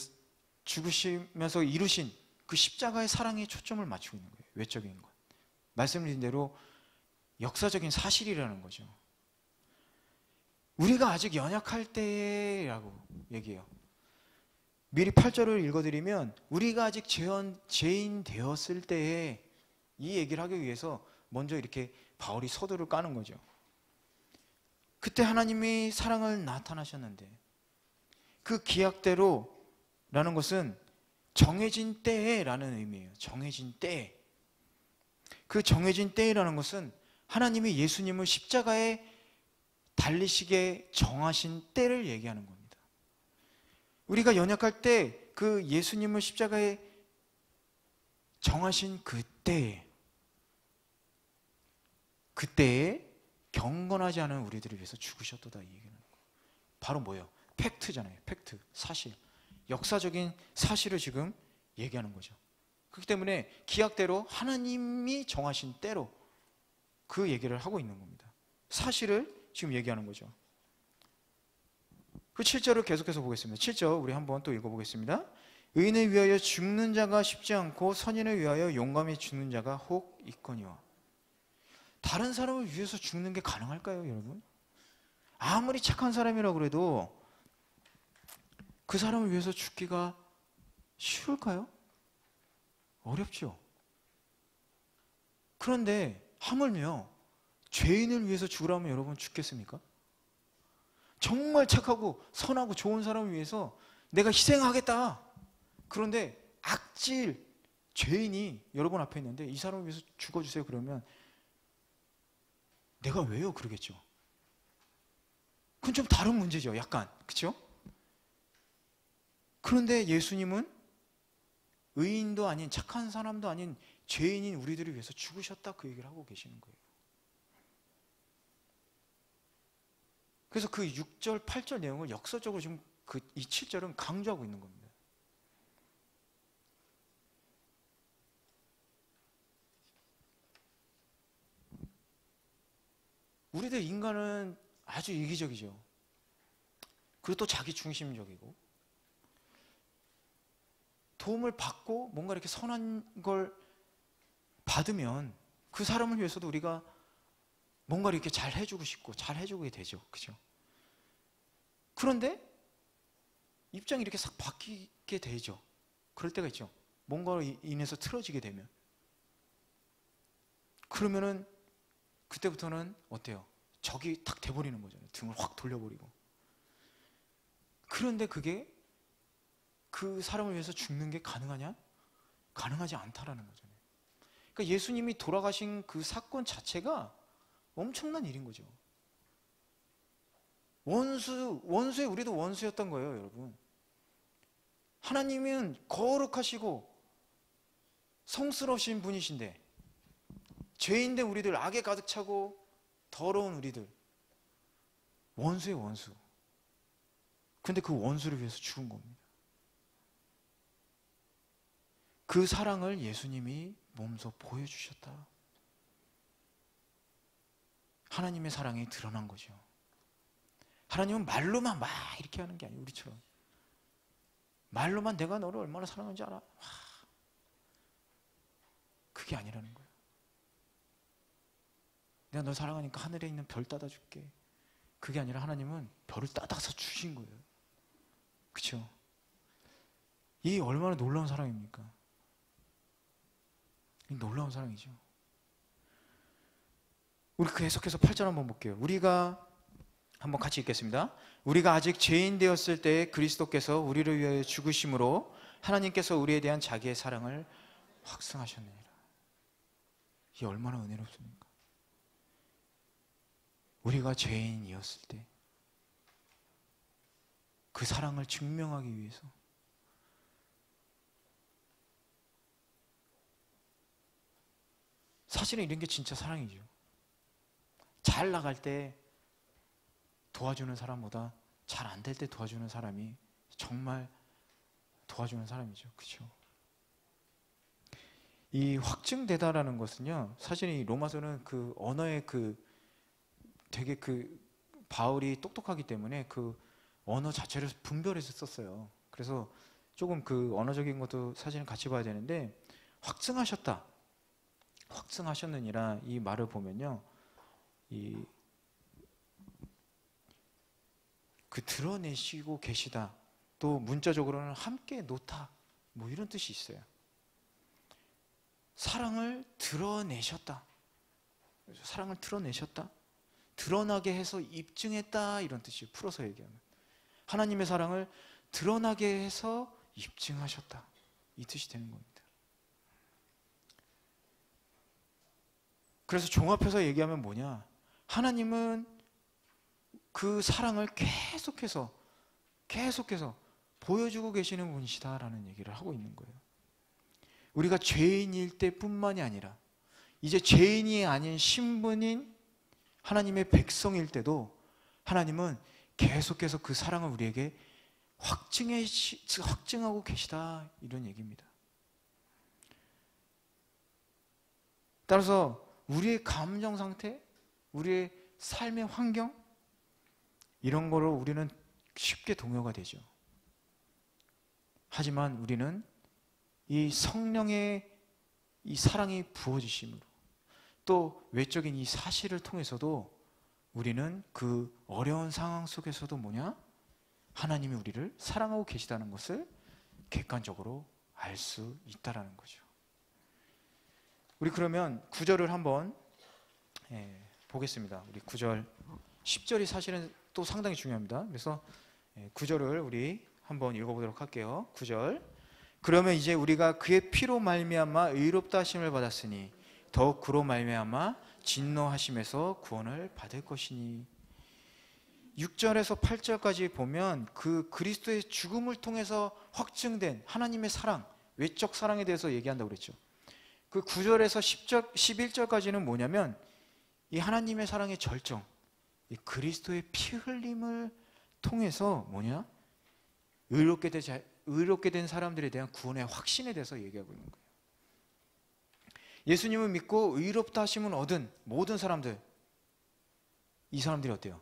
죽으시면서 이루신 그 십자가의 사랑에 초점을 맞추고 있는 거예요. 외적인 것. 말씀드린 대로 역사적인 사실이라는 거죠. 우리가 아직 연약할 때라고 얘기해요. 미리 8절을 읽어드리면, 우리가 아직 죄인 되었을 때에 이 얘기를 하기 위해서 먼저 이렇게 바울이 서두를 까는 거죠. 그때 하나님이 사랑을 나타나셨는데, 그 기약대로라는 것은 정해진 때에라는 의미예요. 정해진 때에. 그 정해진 때라는 것은 하나님이 예수님을 십자가에 달리시게 정하신 때를 얘기하는 겁니다. 우리가 연약할 때 그 예수님을 십자가에 정하신 그때에 경건하지 않은 우리들을 위해서 죽으셨도다, 이 얘기는. 바로 뭐예요? 팩트잖아요. 팩트, 사실. 역사적인 사실을 지금 얘기하는 거죠. 그렇기 때문에 기약대로 하나님이 정하신 때로 그 얘기를 하고 있는 겁니다. 사실을 지금 얘기하는 거죠. 그 7절을 계속해서 보겠습니다. 7절 우리 한번 또 읽어보겠습니다. 의인을 위하여 죽는 자가 쉽지 않고 선인을 위하여 용감히 죽는 자가 혹 있거니와. 다른 사람을 위해서 죽는 게 가능할까요, 여러분? 아무리 착한 사람이라고 그래도 그 사람을 위해서 죽기가 쉬울까요? 어렵죠. 그런데 하물며 죄인을 위해서 죽으라면 여러분 죽겠습니까? 정말 착하고 선하고 좋은 사람을 위해서 내가 희생하겠다. 그런데 악질 죄인이 여러분 앞에 있는데 이 사람을 위해서 죽어주세요 그러면 내가 왜요? 그러겠죠. 그건 좀 다른 문제죠. 약간. 그렇죠? 그런데 예수님은 의인도 아닌 착한 사람도 아닌 죄인인 우리들을 위해서 죽으셨다, 그 얘기를 하고 계시는 거예요. 그래서 그 6절, 8절 내용을 역사적으로 지금 이 7절은 강조하고 있는 겁니다. 우리들 인간은 아주 이기적이죠. 그리고 또 자기 중심적이고, 도움을 받고 뭔가 이렇게 선한 걸 받으면 그 사람을 위해서도 우리가 뭔가 이렇게 잘 해주고 싶고 잘 해주게 되죠. 그죠? 그런데 입장이 이렇게 싹 바뀌게 되죠. 그럴 때가 있죠. 뭔가로 인해서 틀어지게 되면. 그러면은 그때부터는 어때요? 적이 탁 돼버리는 거잖아요. 등을 확 돌려버리고. 그런데 그게 그 사람을 위해서 죽는 게 가능하냐? 가능하지 않다라는 거잖아요. 그러니까 예수님이 돌아가신 그 사건 자체가 엄청난 일인 거죠. 원수의 우리도 원수였던 거예요, 여러분. 하나님은 거룩하시고 성스러우신 분이신데 죄인된 우리들, 악에 가득 차고 더러운 우리들, 원수의 원수. 근데 그 원수를 위해서 죽은 겁니다. 그 사랑을 예수님이 몸소 보여주셨다. 하나님의 사랑이 드러난 거죠. 하나님은 말로만 막 이렇게 하는 게 아니에요. 우리처럼 말로만 내가 너를 얼마나 사랑하는지 알아? 그게 아니라는 거예요. 내가 널 사랑하니까 하늘에 있는 별 따다 줄게. 그게 아니라 하나님은 별을 따다서 주신 거예요. 그렇죠? 이 얼마나 놀라운 사랑입니까? 이 놀라운 사랑이죠. 우리 계속해서 8절 한번 볼게요. 우리가 한번 같이 읽겠습니다. 우리가 아직 죄인 되었을 때 그리스도께서 우리를 위하여 죽으심으로 하나님께서 우리에 대한 자기의 사랑을 확증하셨느니라. 이게 얼마나 은혜롭습니까? 우리가 죄인이었을 때 그 사랑을 증명하기 위해서 사실은 이런 게 진짜 사랑이죠. 잘 나갈 때 도와주는 사람보다 잘 안 될 때 도와주는 사람이 정말 도와주는 사람이죠. 그렇죠? 이 확증되다라는 것은요, 사실 이 로마서는 그 언어의 되게 바울이 똑똑하기 때문에 그 언어 자체를 분별해서 썼어요. 그래서 조금 그 언어적인 것도 사실은 같이 봐야 되는데, 확증하셨다, 확증하셨느니라 이 말을 보면요, 드러내시고 계시다, 또 문자적으로는 함께 놓다, 뭐 이런 뜻이 있어요. 사랑을 드러내셨다, 사랑을 드러내셨다, 드러나게 해서 입증했다, 이런 뜻이에요. 풀어서 얘기하면 하나님의 사랑을 드러나게 해서 입증하셨다, 이 뜻이 되는 겁니다. 그래서 종합해서 얘기하면 뭐냐, 하나님은 그 사랑을 계속해서 보여주고 계시는 분이시다라는 얘기를 하고 있는 거예요. 우리가 죄인일 때뿐만이 아니라 이제 죄인이 아닌 신분인 하나님의 백성일 때도 하나님은 계속해서 그 사랑을 우리에게 확증하고 계시다, 이런 얘기입니다. 따라서 우리의 감정 상태, 우리의 삶의 환경, 이런 거로 우리는 쉽게 동요가 되죠. 하지만 우리는 이 성령의 이 사랑이 부어지심으로, 또 외적인 이 사실을 통해서도 우리는 그 어려운 상황 속에서도 뭐냐? 하나님이 우리를 사랑하고 계시다는 것을 객관적으로 알 수 있다라는 거죠. 우리 그러면 9절을 한번 보겠습니다. 우리 9절, 10절이 사실은 또 상당히 중요합니다. 그래서 9절을 우리 한번 읽어보도록 할게요. 9절. 그러면 이제 우리가 그의 피로 말미암아 의롭다 하심을 받았으니 더욱 그로 말미암아 진노하심에서 구원을 받을 것이니. 6절에서 8절까지 보면 그 그리스도의 죽음을 통해서 확증된 하나님의 사랑, 외적 사랑에 대해서 얘기한다고 그랬죠. 그 9절에서 10절, 11절까지는 뭐냐면 이 하나님의 사랑의 절정, 이 그리스도의 피 흘림을 통해서 뭐냐? 의롭게 된 사람들에 대한 구원의 확신에 대해서 얘기하고 있는 거예요. 예수님을 믿고 의롭다 하심을 얻은 모든 사람들, 이 사람들이 어때요?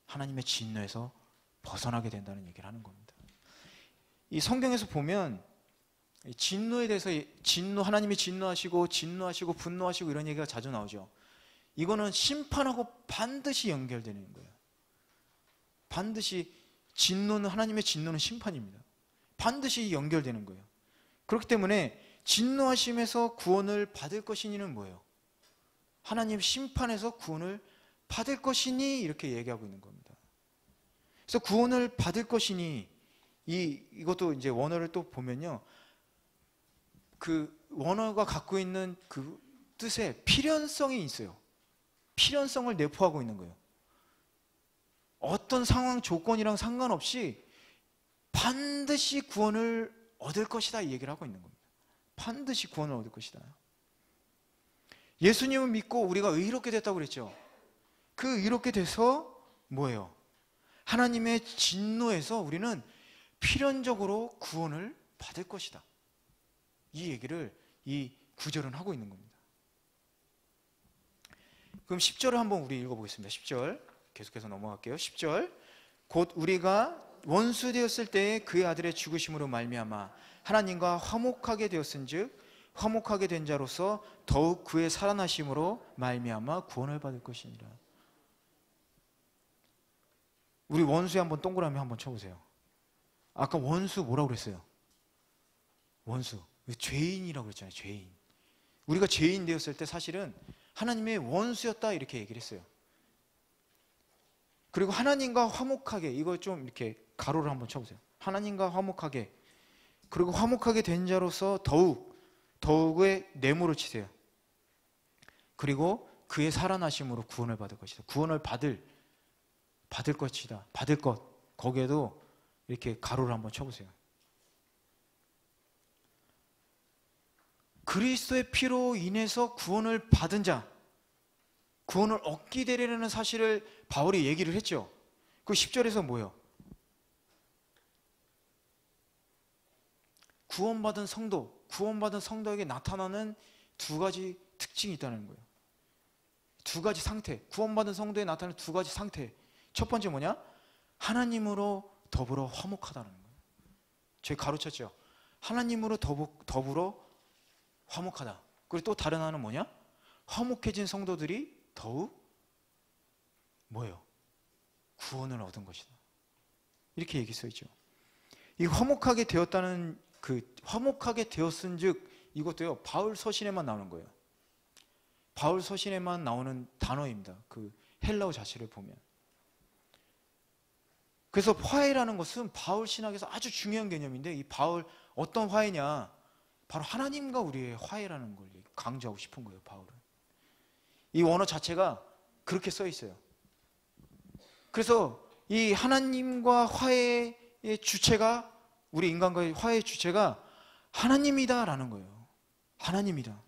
하나님의 진노에서 벗어나게 된다는 얘기를 하는 겁니다. 이 성경에서 보면 진노에 대해서 하나님이 진노하시고 분노하시고 이런 얘기가 자주 나오죠. 이거는 심판하고 반드시 연결되는 거예요. 반드시 하나님의 진노는 심판입니다. 반드시 연결되는 거예요. 그렇기 때문에 진노하심에서 구원을 받을 것이니는 뭐예요? 하나님 심판에서 구원을 받을 것이니, 이렇게 얘기하고 있는 겁니다. 그래서 구원을 받을 것이니, 이것도 이제 원어를 또 보면요, 그 원어가 갖고 있는 그 뜻에 필연성이 있어요. 필연성을 내포하고 있는 거예요. 어떤 상황 조건이랑 상관없이 반드시 구원을 얻을 것이다, 이 얘기를 하고 있는 겁니다. 반드시 구원을 얻을 것이다. 예수님을 믿고 우리가 의롭게 됐다고 그랬죠. 그 의롭게 돼서 뭐예요? 하나님의 진노에서 우리는 필연적으로 구원을 받을 것이다, 이 얘기를 이 9절은 하고 있는 겁니다. 그럼 10절을 한번 우리 읽어보겠습니다. 10절 계속해서 넘어갈게요. 10절. 곧 우리가 원수 되었을 때에 그의 아들의 죽으심으로 말미암아 하나님과 화목하게 되었은즉 화목하게 된 자로서 더욱 그의 살아나심으로 말미암아 구원을 받을 것이니라. 우리 원수에 한번 동그라미 한번 쳐보세요. 아까 원수 뭐라고 그랬어요? 원수, 죄인이라고 그랬잖아요. 죄인. 우리가 죄인 되었을 때 사실은 하나님의 원수였다, 이렇게 얘기를 했어요. 그리고 하나님과 화목하게, 이거 좀 이렇게 가로를 한번 쳐보세요. 하나님과 화목하게, 그리고 화목하게 된 자로서 더욱의 네모를 치세요. 그리고 그의 살아나심으로 구원을 받을 것이다. 구원을 받을 것이다. 받을 것, 거기에도 이렇게 가로를 한번 쳐보세요. 그리스도의 피로 인해서 구원을 받은 자, 구원을 얻게 되려는 사실을 바울이 얘기를 했죠. 그 10절에서 뭐예요? 구원받은 성도에게 나타나는 두 가지 특징이 있다는 거예요. 두 가지 상태, 구원받은 성도에 나타나는 두 가지 상태. 첫 번째 뭐냐? 하나님으로 더불어 화목하다는 거예요. 저희 가로쳤죠. 하나님으로 더불어 화목하다. 그리고 또 다른 하나는 뭐냐? 화목해진 성도들이 더욱 뭐예요? 구원을 얻은 것이다. 이렇게 얘기 써 있죠. 이 화목하게 되었다는 그 화목하게 되었은즉, 이것도요 바울 서신에만 나오는 거예요. 바울 서신에만 나오는 단어입니다. 그 헬라어 자체를 보면 그래서 화해라는 것은 바울 신학에서 아주 중요한 개념인데, 이 바울 어떤 화해냐? 바로 하나님과 우리의 화해라는 걸 강조하고 싶은 거예요, 바울은. 이 원어 자체가 그렇게 써 있어요. 그래서 이 하나님과 화해의 주체가, 우리 인간과의 화해의 주체가 하나님이다라는 거예요. 하나님이다.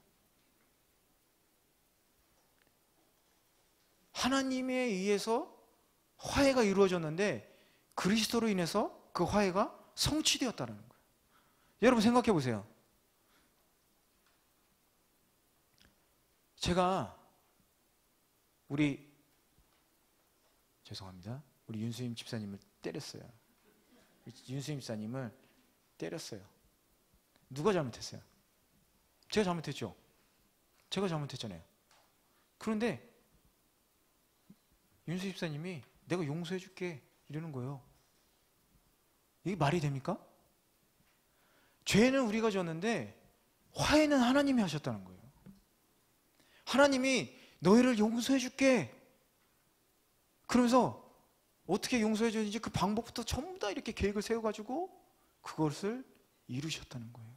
하나님에 의해서 화해가 이루어졌는데 그리스도로 인해서 그 화해가 성취되었다는 거예요. 여러분 생각해 보세요. 제가 죄송합니다. 우리 윤수임 집사님을 때렸어요. 윤수임 집사님을 때렸어요. 누가 잘못했어요? 제가 잘못했죠. 제가 잘못했잖아요. 그런데 윤수 집사님이 내가 용서해 줄게 이러는 거예요. 이게 말이 됩니까? 죄는 우리가 졌는데 화해는 하나님이 하셨다는 거예요. 하나님이 너희를 용서해 줄게. 그러면서 어떻게 용서해 주는지 그 방법부터 전부 다 이렇게 계획을 세워가지고 그것을 이루셨다는 거예요.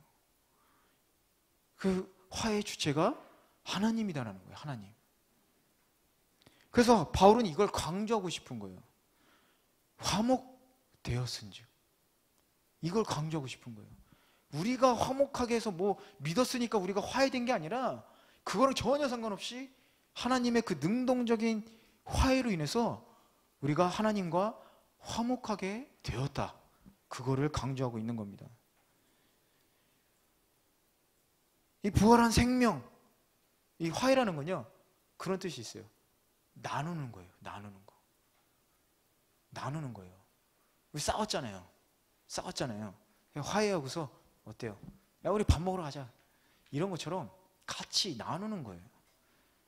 그 화해의 주체가 하나님이다라는 거예요. 하나님. 그래서 바울은 이걸 강조하고 싶은 거예요. 화목되었은즉. 이걸 강조하고 싶은 거예요. 우리가 화목하게 해서 뭐 믿었으니까 우리가 화해된 게 아니라 그거랑 전혀 상관없이 하나님의 그 능동적인 화해로 인해서 우리가 하나님과 화목하게 되었다. 그거를 강조하고 있는 겁니다. 이 부활한 생명, 이 화해라는 건요, 그런 뜻이 있어요. 나누는 거예요. 나누는 거. 나누는 거예요. 우리 싸웠잖아요. 화해하고서 어때요? 야, 우리 밥 먹으러 가자. 이런 것처럼 같이 나누는 거예요.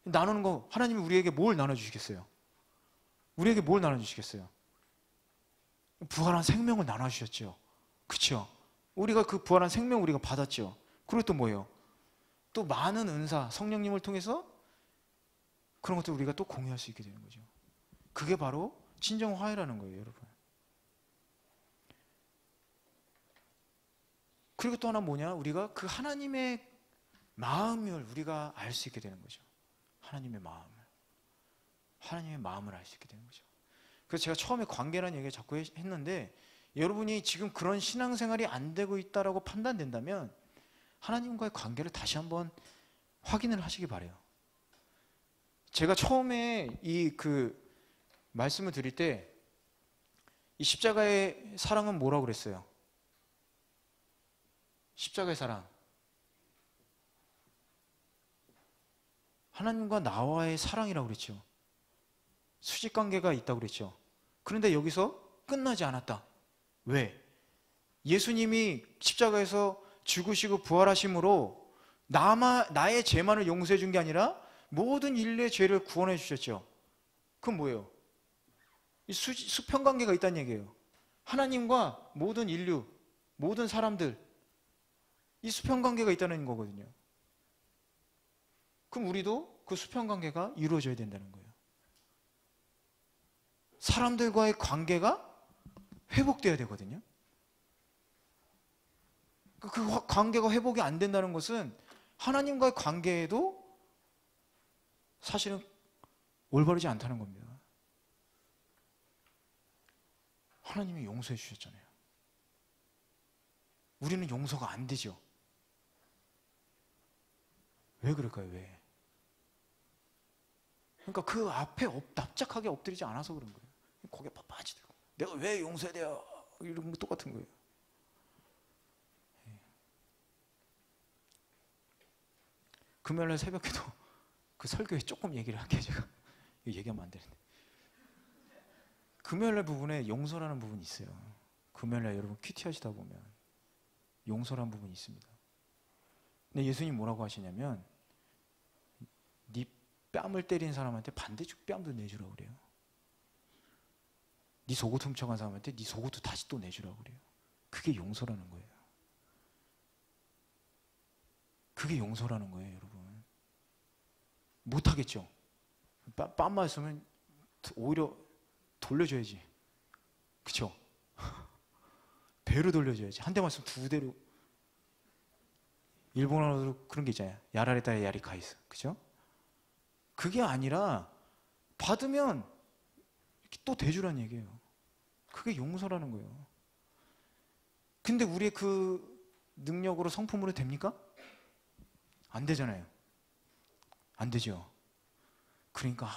나누는 거, 하나님이 우리에게 뭘 나눠주시겠어요? 우리에게 뭘 나눠주시겠어요? 부활한 생명을 나눠주셨죠. 그렇죠? 우리가 그 부활한 생명 우리가 받았죠. 그리고 또 뭐예요? 또 많은 은사, 성령님을 통해서 그런 것들 우리가 또 공유할 수 있게 되는 거죠. 그게 바로 진정 화해라는 거예요, 여러분. 그리고 또 하나 뭐냐? 우리가 그 하나님의 마음을 우리가 알 수 있게 되는 거죠. 하나님의 마음을 알 수 있게 되는 거죠. 그래서 제가 처음에 관계라는 얘기를 자꾸 했는데, 여러분이 지금 그런 신앙생활이 안 되고 있다라고 판단된다면 하나님과의 관계를 다시 한번 확인을 하시기 바래요. 제가 처음에 말씀을 드릴 때 이 십자가의 사랑은 뭐라고 그랬어요? 십자가의 사랑. 하나님과 나와의 사랑이라고 그랬죠. 수직관계가 있다고 그랬죠. 그런데 여기서 끝나지 않았다. 왜? 예수님이 십자가에서 죽으시고 부활하심으로 나의 죄만을 용서해 준 게 아니라 모든 인류의 죄를 구원해 주셨죠. 그건 뭐예요? 이 수평관계가 있다는 얘기예요. 하나님과 모든 인류, 모든 사람들, 이 수평관계가 있다는 거거든요. 그럼 우리도 그 수평관계가 이루어져야 된다는 거예요. 사람들과의 관계가 회복돼야 되거든요. 그 관계가 회복이 안 된다는 것은 하나님과의 관계에도 사실은 올바르지 않다는 겁니다. 하나님이 용서해 주셨잖아요. 우리는 용서가 안 되죠. 왜 그럴까요? 왜? 그러니까 그 앞에 납작하게 엎드리지 않아서 그런 거예요. 고개 빳빳이 들고 내가 왜 용서해야 돼요? 이런 거 똑같은 거예요. 금요일날 새벽에도 그 설교에 조금 얘기를 할게요. 제가 이거 얘기하면 안 되는데, 금요일날 부분에 용서라는 부분이 있어요. 금요일날 여러분 큐티 하시다 보면 용서라는 부분이 있습니다. 근데 예수님 뭐라고 하시냐면, 네 뺨을 때린 사람한테 반대쪽 뺨도 내주라고 그래요. 네 속옷 훔쳐간 사람한테 네 속옷도 다시 또 내주라고 그래요. 그게 용서라는 거예요. 그게 용서라는 거예요, 여러분. 못하겠죠. 뺨 맞으면 오히려 돌려줘야지. 그쵸? 배로 돌려줘야지. 한 대 맞으면 두 대로. 일본어로 그런 게 있잖아요. 야라레다에 야리 카이스. 그죠? 그게 아니라 받으면 또 대주란 얘기예요. 그게 용서라는 거예요. 근데 우리의 그 능력으로 성품으로 됩니까? 안 되잖아요. 안 되죠. 그러니까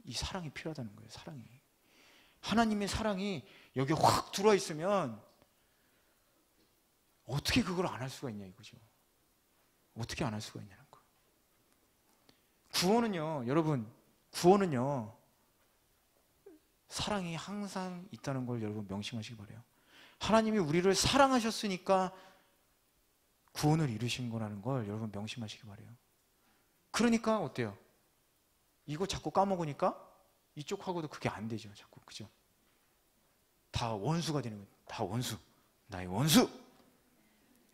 이 사랑이 필요하다는 거예요. 사랑이. 하나님의 사랑이 여기에 확 들어와 있으면 어떻게 그걸 안 할 수가 있냐 이거죠. 어떻게 안 할 수가 있냐는 거. 구원은요, 여러분, 구원은요, 사랑이 항상 있다는 걸 여러분 명심하시기 바라요. 하나님이 우리를 사랑하셨으니까 구원을 이루신 거라는 걸 여러분 명심하시기 바라요. 그러니까 어때요? 이거 자꾸 까먹으니까 이쪽하고도 그게 안 되죠. 자꾸. 그죠? 다 원수가 되는 거예요. 다 원수. 나의 원수.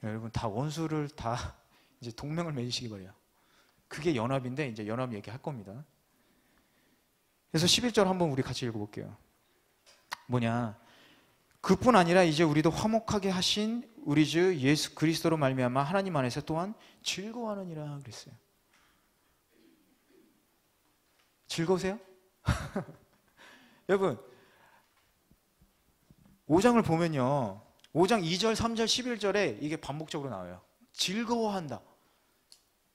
여러분 다 원수를 다 이제 동맹을 맺으시기 바라요. 그게 연합인데 이제 연합 얘기할 겁니다. 그래서 11절 한번 우리 같이 읽어볼게요. 뭐냐? 그뿐 아니라 이제 우리도 화목하게 하신 우리 주 예수 그리스도로 말미암아 하나님 안에서 또한 즐거워하느니라 그랬어요. 즐거우세요? 여러분 5장을 보면요, 5장 2절, 3절, 11절에 이게 반복적으로 나와요. 즐거워한다.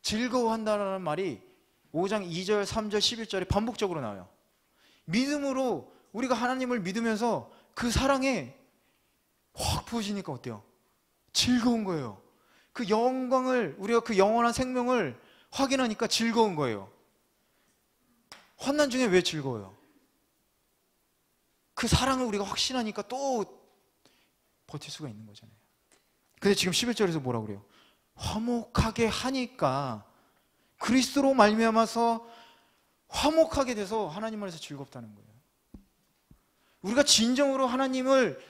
즐거워한다라는 말이 5장 2절, 3절, 11절에 반복적으로 나와요. 믿음으로 우리가 하나님을 믿으면서 그 사랑에 확 부어지니까 어때요? 즐거운 거예요. 그 영광을, 우리가 그 영원한 생명을 확인하니까 즐거운 거예요. 환난 중에 왜 즐거워요? 그 사랑을 우리가 확신하니까 또 버틸 수가 있는 거잖아요. 근데 지금 11절에서 뭐라고 그래요? 화목하게 하니까, 그리스도로 말미암아서 화목하게 돼서 하나님 안에서 즐겁다는 거예요. 우리가 진정으로 하나님을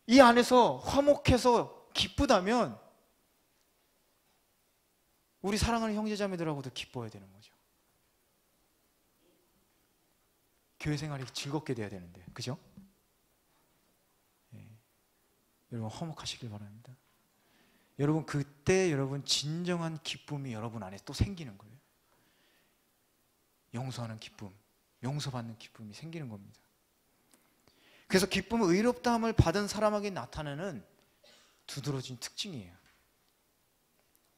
이 안에서 화목해서 기쁘다면 우리 사랑하는 형제자매들하고도 기뻐해야 되는 거죠. 교회 생활이 즐겁게 돼야 되는데, 그죠? 예. 여러분 화목하시길 바랍니다. 여러분 그때 여러분 진정한 기쁨이 여러분 안에 또 생기는 거예요. 용서하는 기쁨, 용서받는 기쁨이 생기는 겁니다. 그래서 기쁨은 의롭다함을 받은 사람에게 나타나는 두드러진 특징이에요.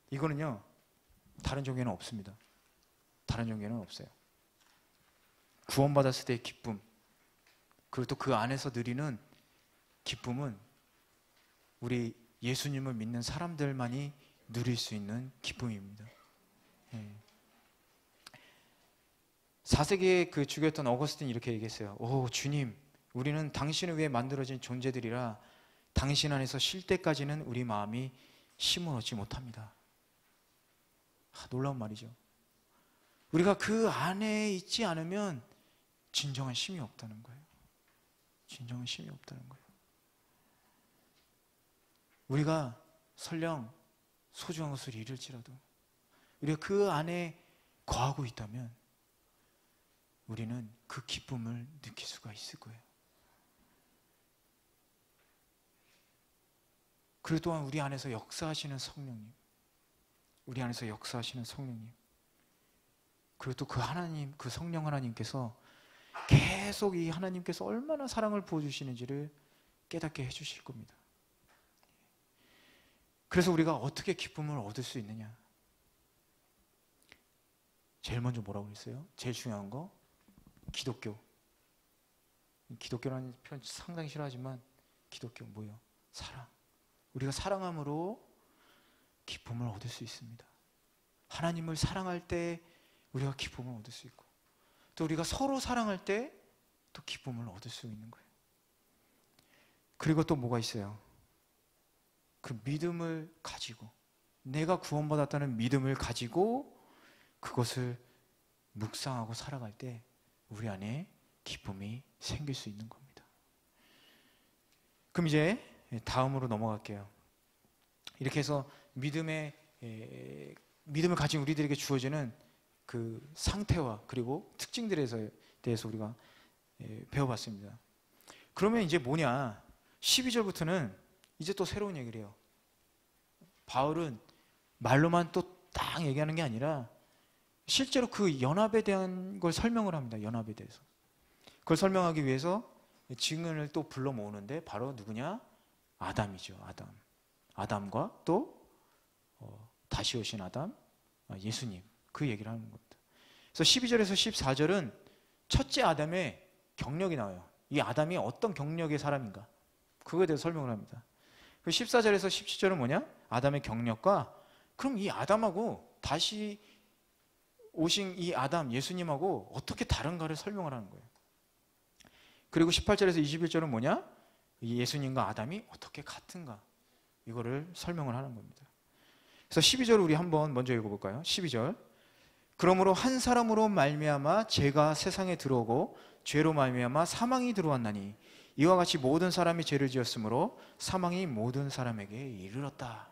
이거는요 다른 종교에는 없습니다. 다른 종교에는 없어요. 구원받았을 때의 기쁨, 그리고 또 그 안에서 누리는 기쁨은 우리 예수님을 믿는 사람들만이 누릴 수 있는 기쁨입니다. 4세기에 그 주교였던 어거스틴이 이렇게 얘기했어요. 오 주님, 우리는 당신을 위해 만들어진 존재들이라 당신 안에서 쉴 때까지는 우리 마음이 쉼을 얻지 못합니다. 놀라운 말이죠. 우리가 그 안에 있지 않으면 진정한 쉼이 없다는 거예요. 진정한 쉼이 없다는 거예요. 우리가 설령 소중한 것을 잃을지라도 우리가 그 안에 거하고 있다면 우리는 그 기쁨을 느낄 수가 있을 거예요. 그리고 또한 우리 안에서 역사하시는 성령님, 우리 안에서 역사하시는 성령님, 그리고 또 그 하나님, 그 성령 하나님께서 계속 이 하나님께서 얼마나 사랑을 부어주시는지를 깨닫게 해주실 겁니다. 그래서 우리가 어떻게 기쁨을 얻을 수 있느냐? 제일 먼저 뭐라고 그랬어요? 제일 중요한 거 기독교. 기독교라는 표현 상당히 싫어하지만 기독교 뭐예요? 사랑. 우리가 사랑함으로 기쁨을 얻을 수 있습니다. 하나님을 사랑할 때 우리가 기쁨을 얻을 수 있고, 또 우리가 서로 사랑할 때 또 기쁨을 얻을 수 있는 거예요. 그리고 또 뭐가 있어요? 그 믿음을 가지고, 내가 구원받았다는 믿음을 가지고 그것을 묵상하고 살아갈 때 우리 안에 기쁨이 생길 수 있는 겁니다. 그럼 이제 다음으로 넘어갈게요. 이렇게 해서 믿음을 가진 우리들에게 주어지는 그 상태와 그리고 특징들에 대해서 우리가 배워봤습니다. 그러면 이제 뭐냐? 12절부터는 이제 또 새로운 얘기를 해요. 바울은 말로만 또 딱 얘기하는 게 아니라 실제로 그 연합에 대한 걸 설명을 합니다. 연합에 대해서. 그걸 설명하기 위해서 증인을 또 불러 모으는데 바로 누구냐? 아담이죠. 아담. 아담과 또 다시 오신 아담, 예수님. 그 얘기를 하는 겁니다. 그래서 12절에서 14절은 첫째 아담의 경력이 나와요. 이 아담이 어떤 경력의 사람인가? 그거에 대해서 설명을 합니다. 14절에서 17절은 뭐냐? 아담의 경력과 그럼 이 아담하고 다시 오신 이 아담, 예수님하고 어떻게 다른가를 설명을 하는 거예요. 그리고 18절에서 21절은 뭐냐? 이 예수님과 아담이 어떻게 같은가? 이거를 설명을 하는 겁니다. 그래서 12절 우리 한번 먼저 읽어볼까요? 12절. 그러므로 한 사람으로 말미암아 죄가 세상에 들어오고 죄로 말미암아 사망이 들어왔나니 이와 같이 모든 사람이 죄를 지었으므로 사망이 모든 사람에게 이르렀다.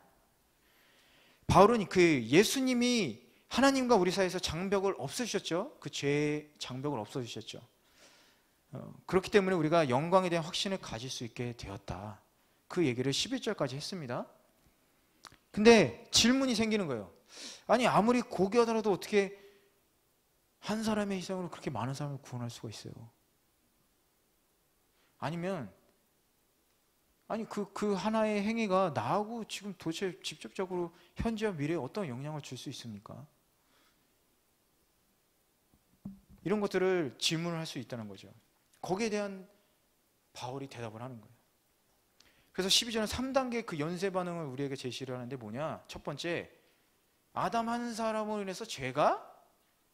바울은 그 예수님이 하나님과 우리 사이에서 장벽을 없애주셨죠. 그 죄의 장벽을 없애주셨죠. 그렇기 때문에 우리가 영광에 대한 확신을 가질 수 있게 되었다. 그 얘기를 11절까지 했습니다. 근데 질문이 생기는 거예요. 아니 아무리 고귀하더라도 어떻게 한 사람의 희생으로 그렇게 많은 사람을 구원할 수가 있어요? 아니면 아니 그 하나의 행위가 나하고 지금 도대체 직접적으로 현재와 미래에 어떤 영향을 줄 수 있습니까? 이런 것들을 질문을 할 수 있다는 거죠. 거기에 대한 바울이 대답을 하는 거예요. 그래서 12절은 3단계 그 연쇄 반응을 우리에게 제시를 하는데 뭐냐? 첫 번째, 아담 한 사람으로 인해서 죄가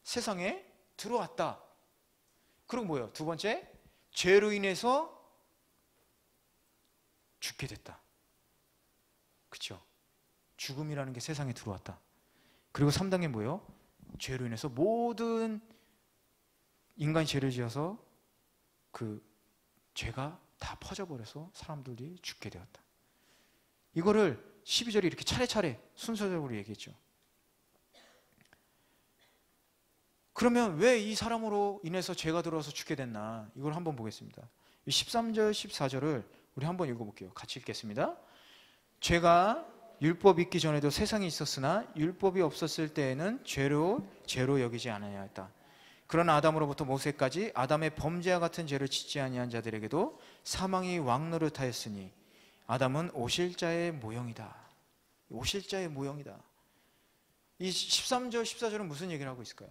세상에 들어왔다. 그리고 뭐예요? 두 번째, 죄로 인해서 죽게 됐다. 그렇죠? 죽음이라는 게 세상에 들어왔다. 그리고 3단계 뭐예요? 죄로 인해서 모든 인간이 죄를 지어서 그 죄가 다 퍼져버려서 사람들이 죽게 되었다. 이거를 12절이 이렇게 차례차례 순서적으로 얘기했죠. 그러면 왜 이 사람으로 인해서 죄가 들어와서 죽게 됐나? 이걸 한번 보겠습니다. 13절, 14절을 우리 한번 읽어볼게요. 같이 읽겠습니다. 죄가 율법이 있기 전에도 세상에 있었으나 율법이 없었을 때에는 죄로 여기지 않아야 했다. 그러나 아담으로부터 모세까지 아담의 범죄와 같은 죄를 짓지 아니한 자들에게도 사망이 왕노릇하였으니 아담은 오실 자의 모형이다. 오실 자의 모형이다. 이 13절, 14절은 무슨 얘기를 하고 있을까요?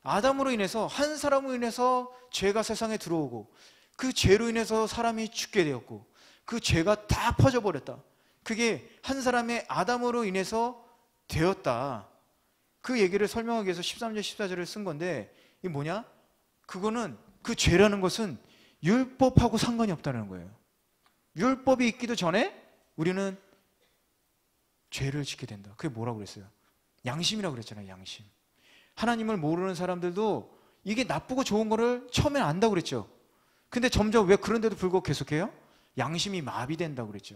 아담으로 인해서 한 사람으로 인해서 죄가 세상에 들어오고 그 죄로 인해서 사람이 죽게 되었고 그 죄가 다 퍼져버렸다. 그게 한 사람의 아담으로 인해서 되었다. 그 얘기를 설명하기 위해서 13절, 14절을 쓴 건데 이게 뭐냐? 그거는 그 죄라는 것은 율법하고 상관이 없다는 거예요. 율법이 있기도 전에 우리는 죄를 짓게 된다. 그게 뭐라고 그랬어요? 양심이라고 그랬잖아요. 양심. 하나님을 모르는 사람들도 이게 나쁘고 좋은 거를 처음에 안다고 그랬죠. 근데 점점 왜 그런데도 불구하고 계속해요? 양심이 마비된다고 그랬죠.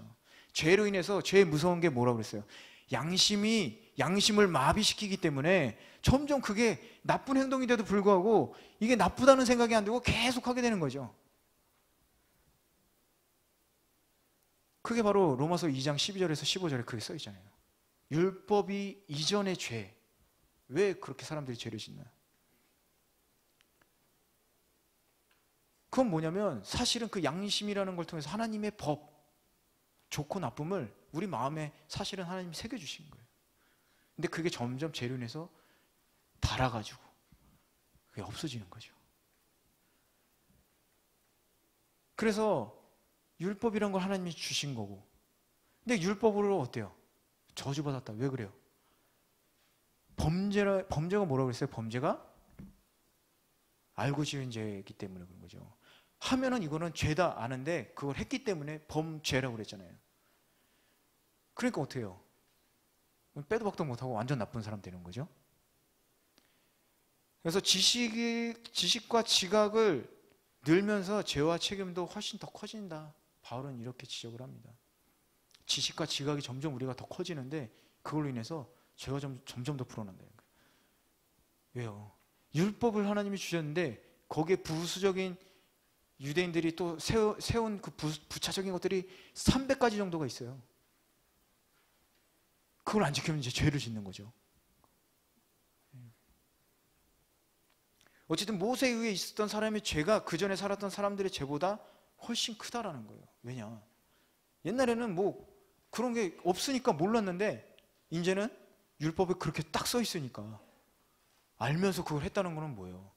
죄로 인해서 죄의 무서운 게 뭐라고 그랬어요? 양심을 마비시키기 때문에 점점 그게 나쁜 행동인데도 불구하고 이게 나쁘다는 생각이 안 들고 계속 하게 되는 거죠. 그게 바로 로마서 2장 12절에서 15절에 그렇게 써 있잖아요. 율법이 이전의 죄. 왜 그렇게 사람들이 죄를 짓나? 그건 뭐냐면 사실은 그 양심이라는 걸 통해서 하나님의 법, 좋고 나쁨을 우리 마음에 사실은 하나님이 새겨주신 거예요. 근데 그게 점점 죄로 인해서 닳아가지고 그게 없어지는 거죠. 그래서 율법이란 걸 하나님이 주신 거고, 근데 율법으로 어때요? 저주받았다. 왜 그래요? 범죄가 뭐라고 그랬어요? 범죄가 알고 지은 죄이기 때문에 그런 거죠. 하면은 이거는 죄다 아는데 그걸 했기 때문에 범죄라고 그랬잖아요. 그러니까 어떻게 해요? 빼도 박도 못하고 완전 나쁜 사람 되는 거죠. 그래서 지식과 지각을 늘면서 죄와 책임도 훨씬 더 커진다. 바울은 이렇게 지적을 합니다. 지식과 지각이 점점 우리가 더 커지는데 그걸로 인해서 죄가 점점 더 불어난다는 거예요. 왜요? 율법을 하나님이 주셨는데 거기에 부수적인 유대인들이 또 세운 그 부차적인 것들이 300가지 정도가 있어요. 그걸 안 지키면 이제 죄를 짓는 거죠. 어쨌든 모세에 의해 있었던 사람의 죄가 그 전에 살았던 사람들의 죄보다 훨씬 크다라는 거예요. 왜냐? 옛날에는 뭐 그런 게 없으니까 몰랐는데 이제는 율법에 그렇게 딱 써 있으니까 알면서 그걸 했다는 거는 뭐예요?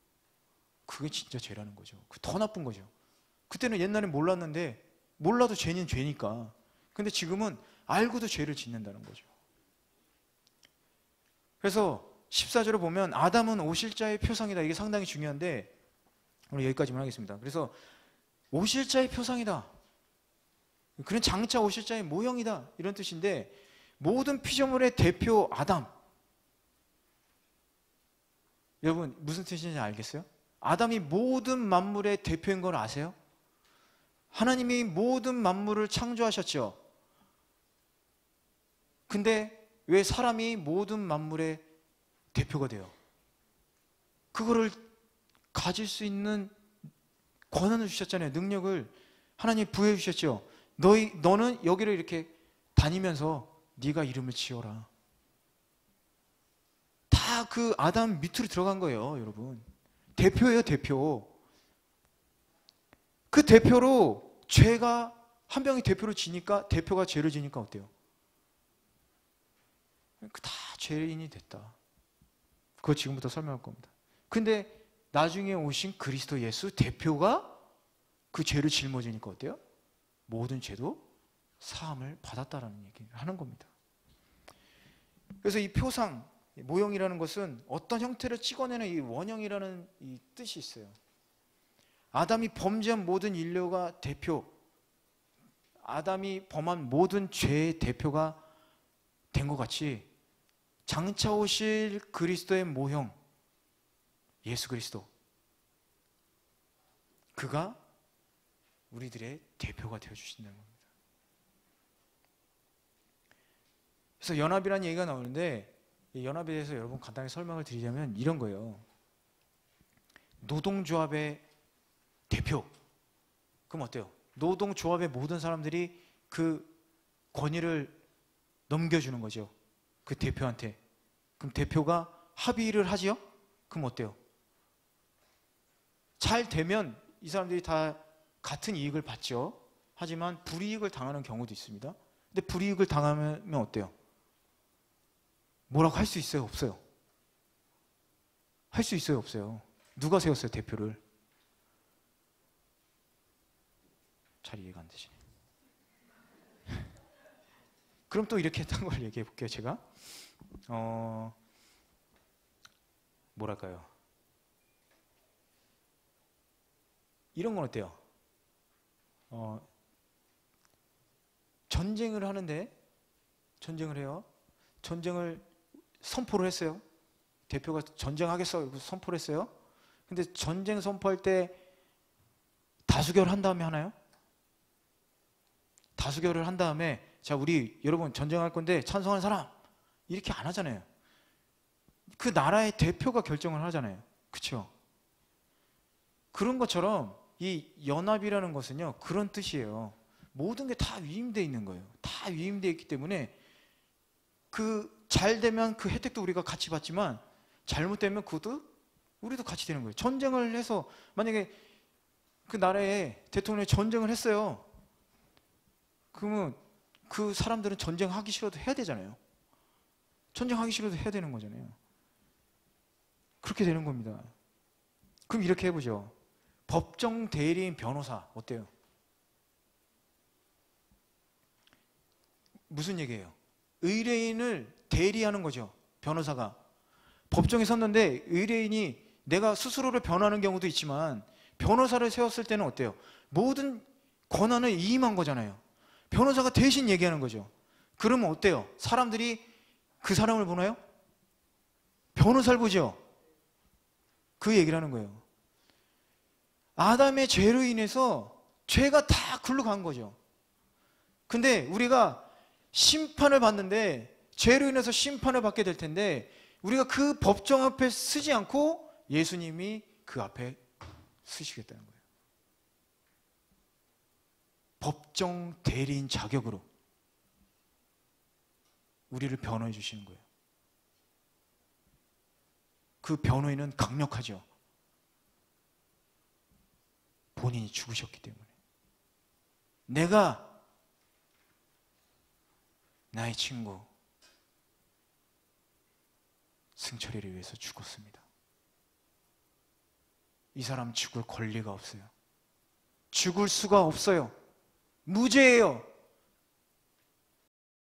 그게 진짜 죄라는 거죠. 더 나쁜 거죠. 그때는 옛날엔 몰랐는데 몰라도 죄는 죄니까. 근데 지금은 알고도 죄를 짓는다는 거죠. 그래서 14절을 보면 아담은 오실 자의 표상이다. 이게 상당히 중요한데 오늘 여기까지만 하겠습니다. 그래서 오실 자의 표상이다. 그는 장차 오실 자의 모형이다. 이런 뜻인데 모든 피조물의 대표 아담. 여러분 무슨 뜻인지 알겠어요? 아담이 모든 만물의 대표인 걸 아세요? 하나님이 모든 만물을 창조하셨죠. 근데 왜 사람이 모든 만물의 대표가 돼요? 그거를 가질 수 있는 권한을 주셨잖아요. 능력을 하나님이 부여해 주셨죠. 너는 여기를 이렇게 다니면서 네가 이름을 지어라. 다 그 아담 밑으로 들어간 거예요, 여러분. 대표예요, 대표. 그 대표로 죄가 한 명이 대표로 지니까 대표가 죄를 지니까 어때요? 다 죄인이 됐다. 그거 지금부터 설명할 겁니다. 근데 나중에 오신 그리스도 예수 대표가 그 죄를 짊어지니까 어때요? 모든 죄도 사함을 받았다라는 얘기를 하는 겁니다. 그래서 이 표상, 모형이라는 것은 어떤 형태를 찍어내는 이 원형이라는 이 뜻이 있어요. 아담이 범죄한 모든 인류가 대표, 아담이 범한 모든 죄의 대표가 된 것 같이 장차 오실 그리스도의 모형, 예수 그리스도, 그가 우리들의 대표가 되어주신다는 겁니다. 그래서 연합이라는 얘기가 나오는데 이 연합에 대해서 여러분 간단히 설명을 드리자면 이런 거예요. 노동조합의 대표. 그럼 어때요? 노동조합의 모든 사람들이 그 권위를 넘겨주는 거죠. 그 대표한테. 그럼 대표가 합의를 하지요? 그럼 어때요? 잘 되면 이 사람들이 다 같은 이익을 받죠. 하지만 불이익을 당하는 경우도 있습니다. 근데 불이익을 당하면 어때요? 뭐라고 할 수 있어요? 없어요? 할 수 있어요? 없어요? 누가 세웠어요? 대표를? 잘 이해가 안 되시네. 그럼 또 이렇게 했던 걸 얘기해 볼게요. 제가 뭐랄까요? 이런 건 어때요? 전쟁을 하는데 전쟁을 해요. 전쟁을 선포를 했어요. 대표가 전쟁하겠어 이러고 선포를 했어요. 근데 전쟁 선포할 때 다수결 한 다음에 하나요? 다수결을 한 다음에 자 우리 여러분 전쟁할 건데 찬성하는 사람 이렇게 안 하잖아요. 그 나라의 대표가 결정을 하잖아요. 그렇죠? 그런 것처럼 이 연합이라는 것은요 그런 뜻이에요. 모든 게 다 위임되어 있는 거예요. 다 위임되어 있기 때문에 그 잘 되면 그 혜택도 우리가 같이 받지만 잘못되면 그것도 우리도 같이 되는 거예요. 전쟁을 해서 만약에 그 나라에 대통령이 전쟁을 했어요. 그러면 그 사람들은 전쟁하기 싫어도 해야 되잖아요. 전쟁하기 싫어도 해야 되는 거잖아요. 그렇게 되는 겁니다. 그럼 이렇게 해보죠. 법정 대리인 변호사 어때요? 무슨 얘기예요? 의뢰인을 대리하는 거죠. 변호사가 법정에 섰는데 의뢰인이 내가 스스로를 변호하는 경우도 있지만 변호사를 세웠을 때는 어때요? 모든 권한을 위임한 거잖아요. 변호사가 대신 얘기하는 거죠. 그러면 어때요? 사람들이 그 사람을 보나요? 변호사를 보죠. 그 얘기를 하는 거예요. 아담의 죄로 인해서 죄가 다 글로 간 거죠. 근데 우리가 심판을 받는데 죄로 인해서 심판을 받게 될 텐데 우리가 그 법정 앞에 서지 않고 예수님이 그 앞에 서시겠다는 거예요. 법정 대리인 자격으로 우리를 변호해 주시는 거예요. 그 변호인은 강력하죠. 본인이 죽으셨기 때문에. 내가 나의 친구 승철이를 위해서 죽었습니다. 이 사람 죽을 권리가 없어요. 죽을 수가 없어요. 무죄예요.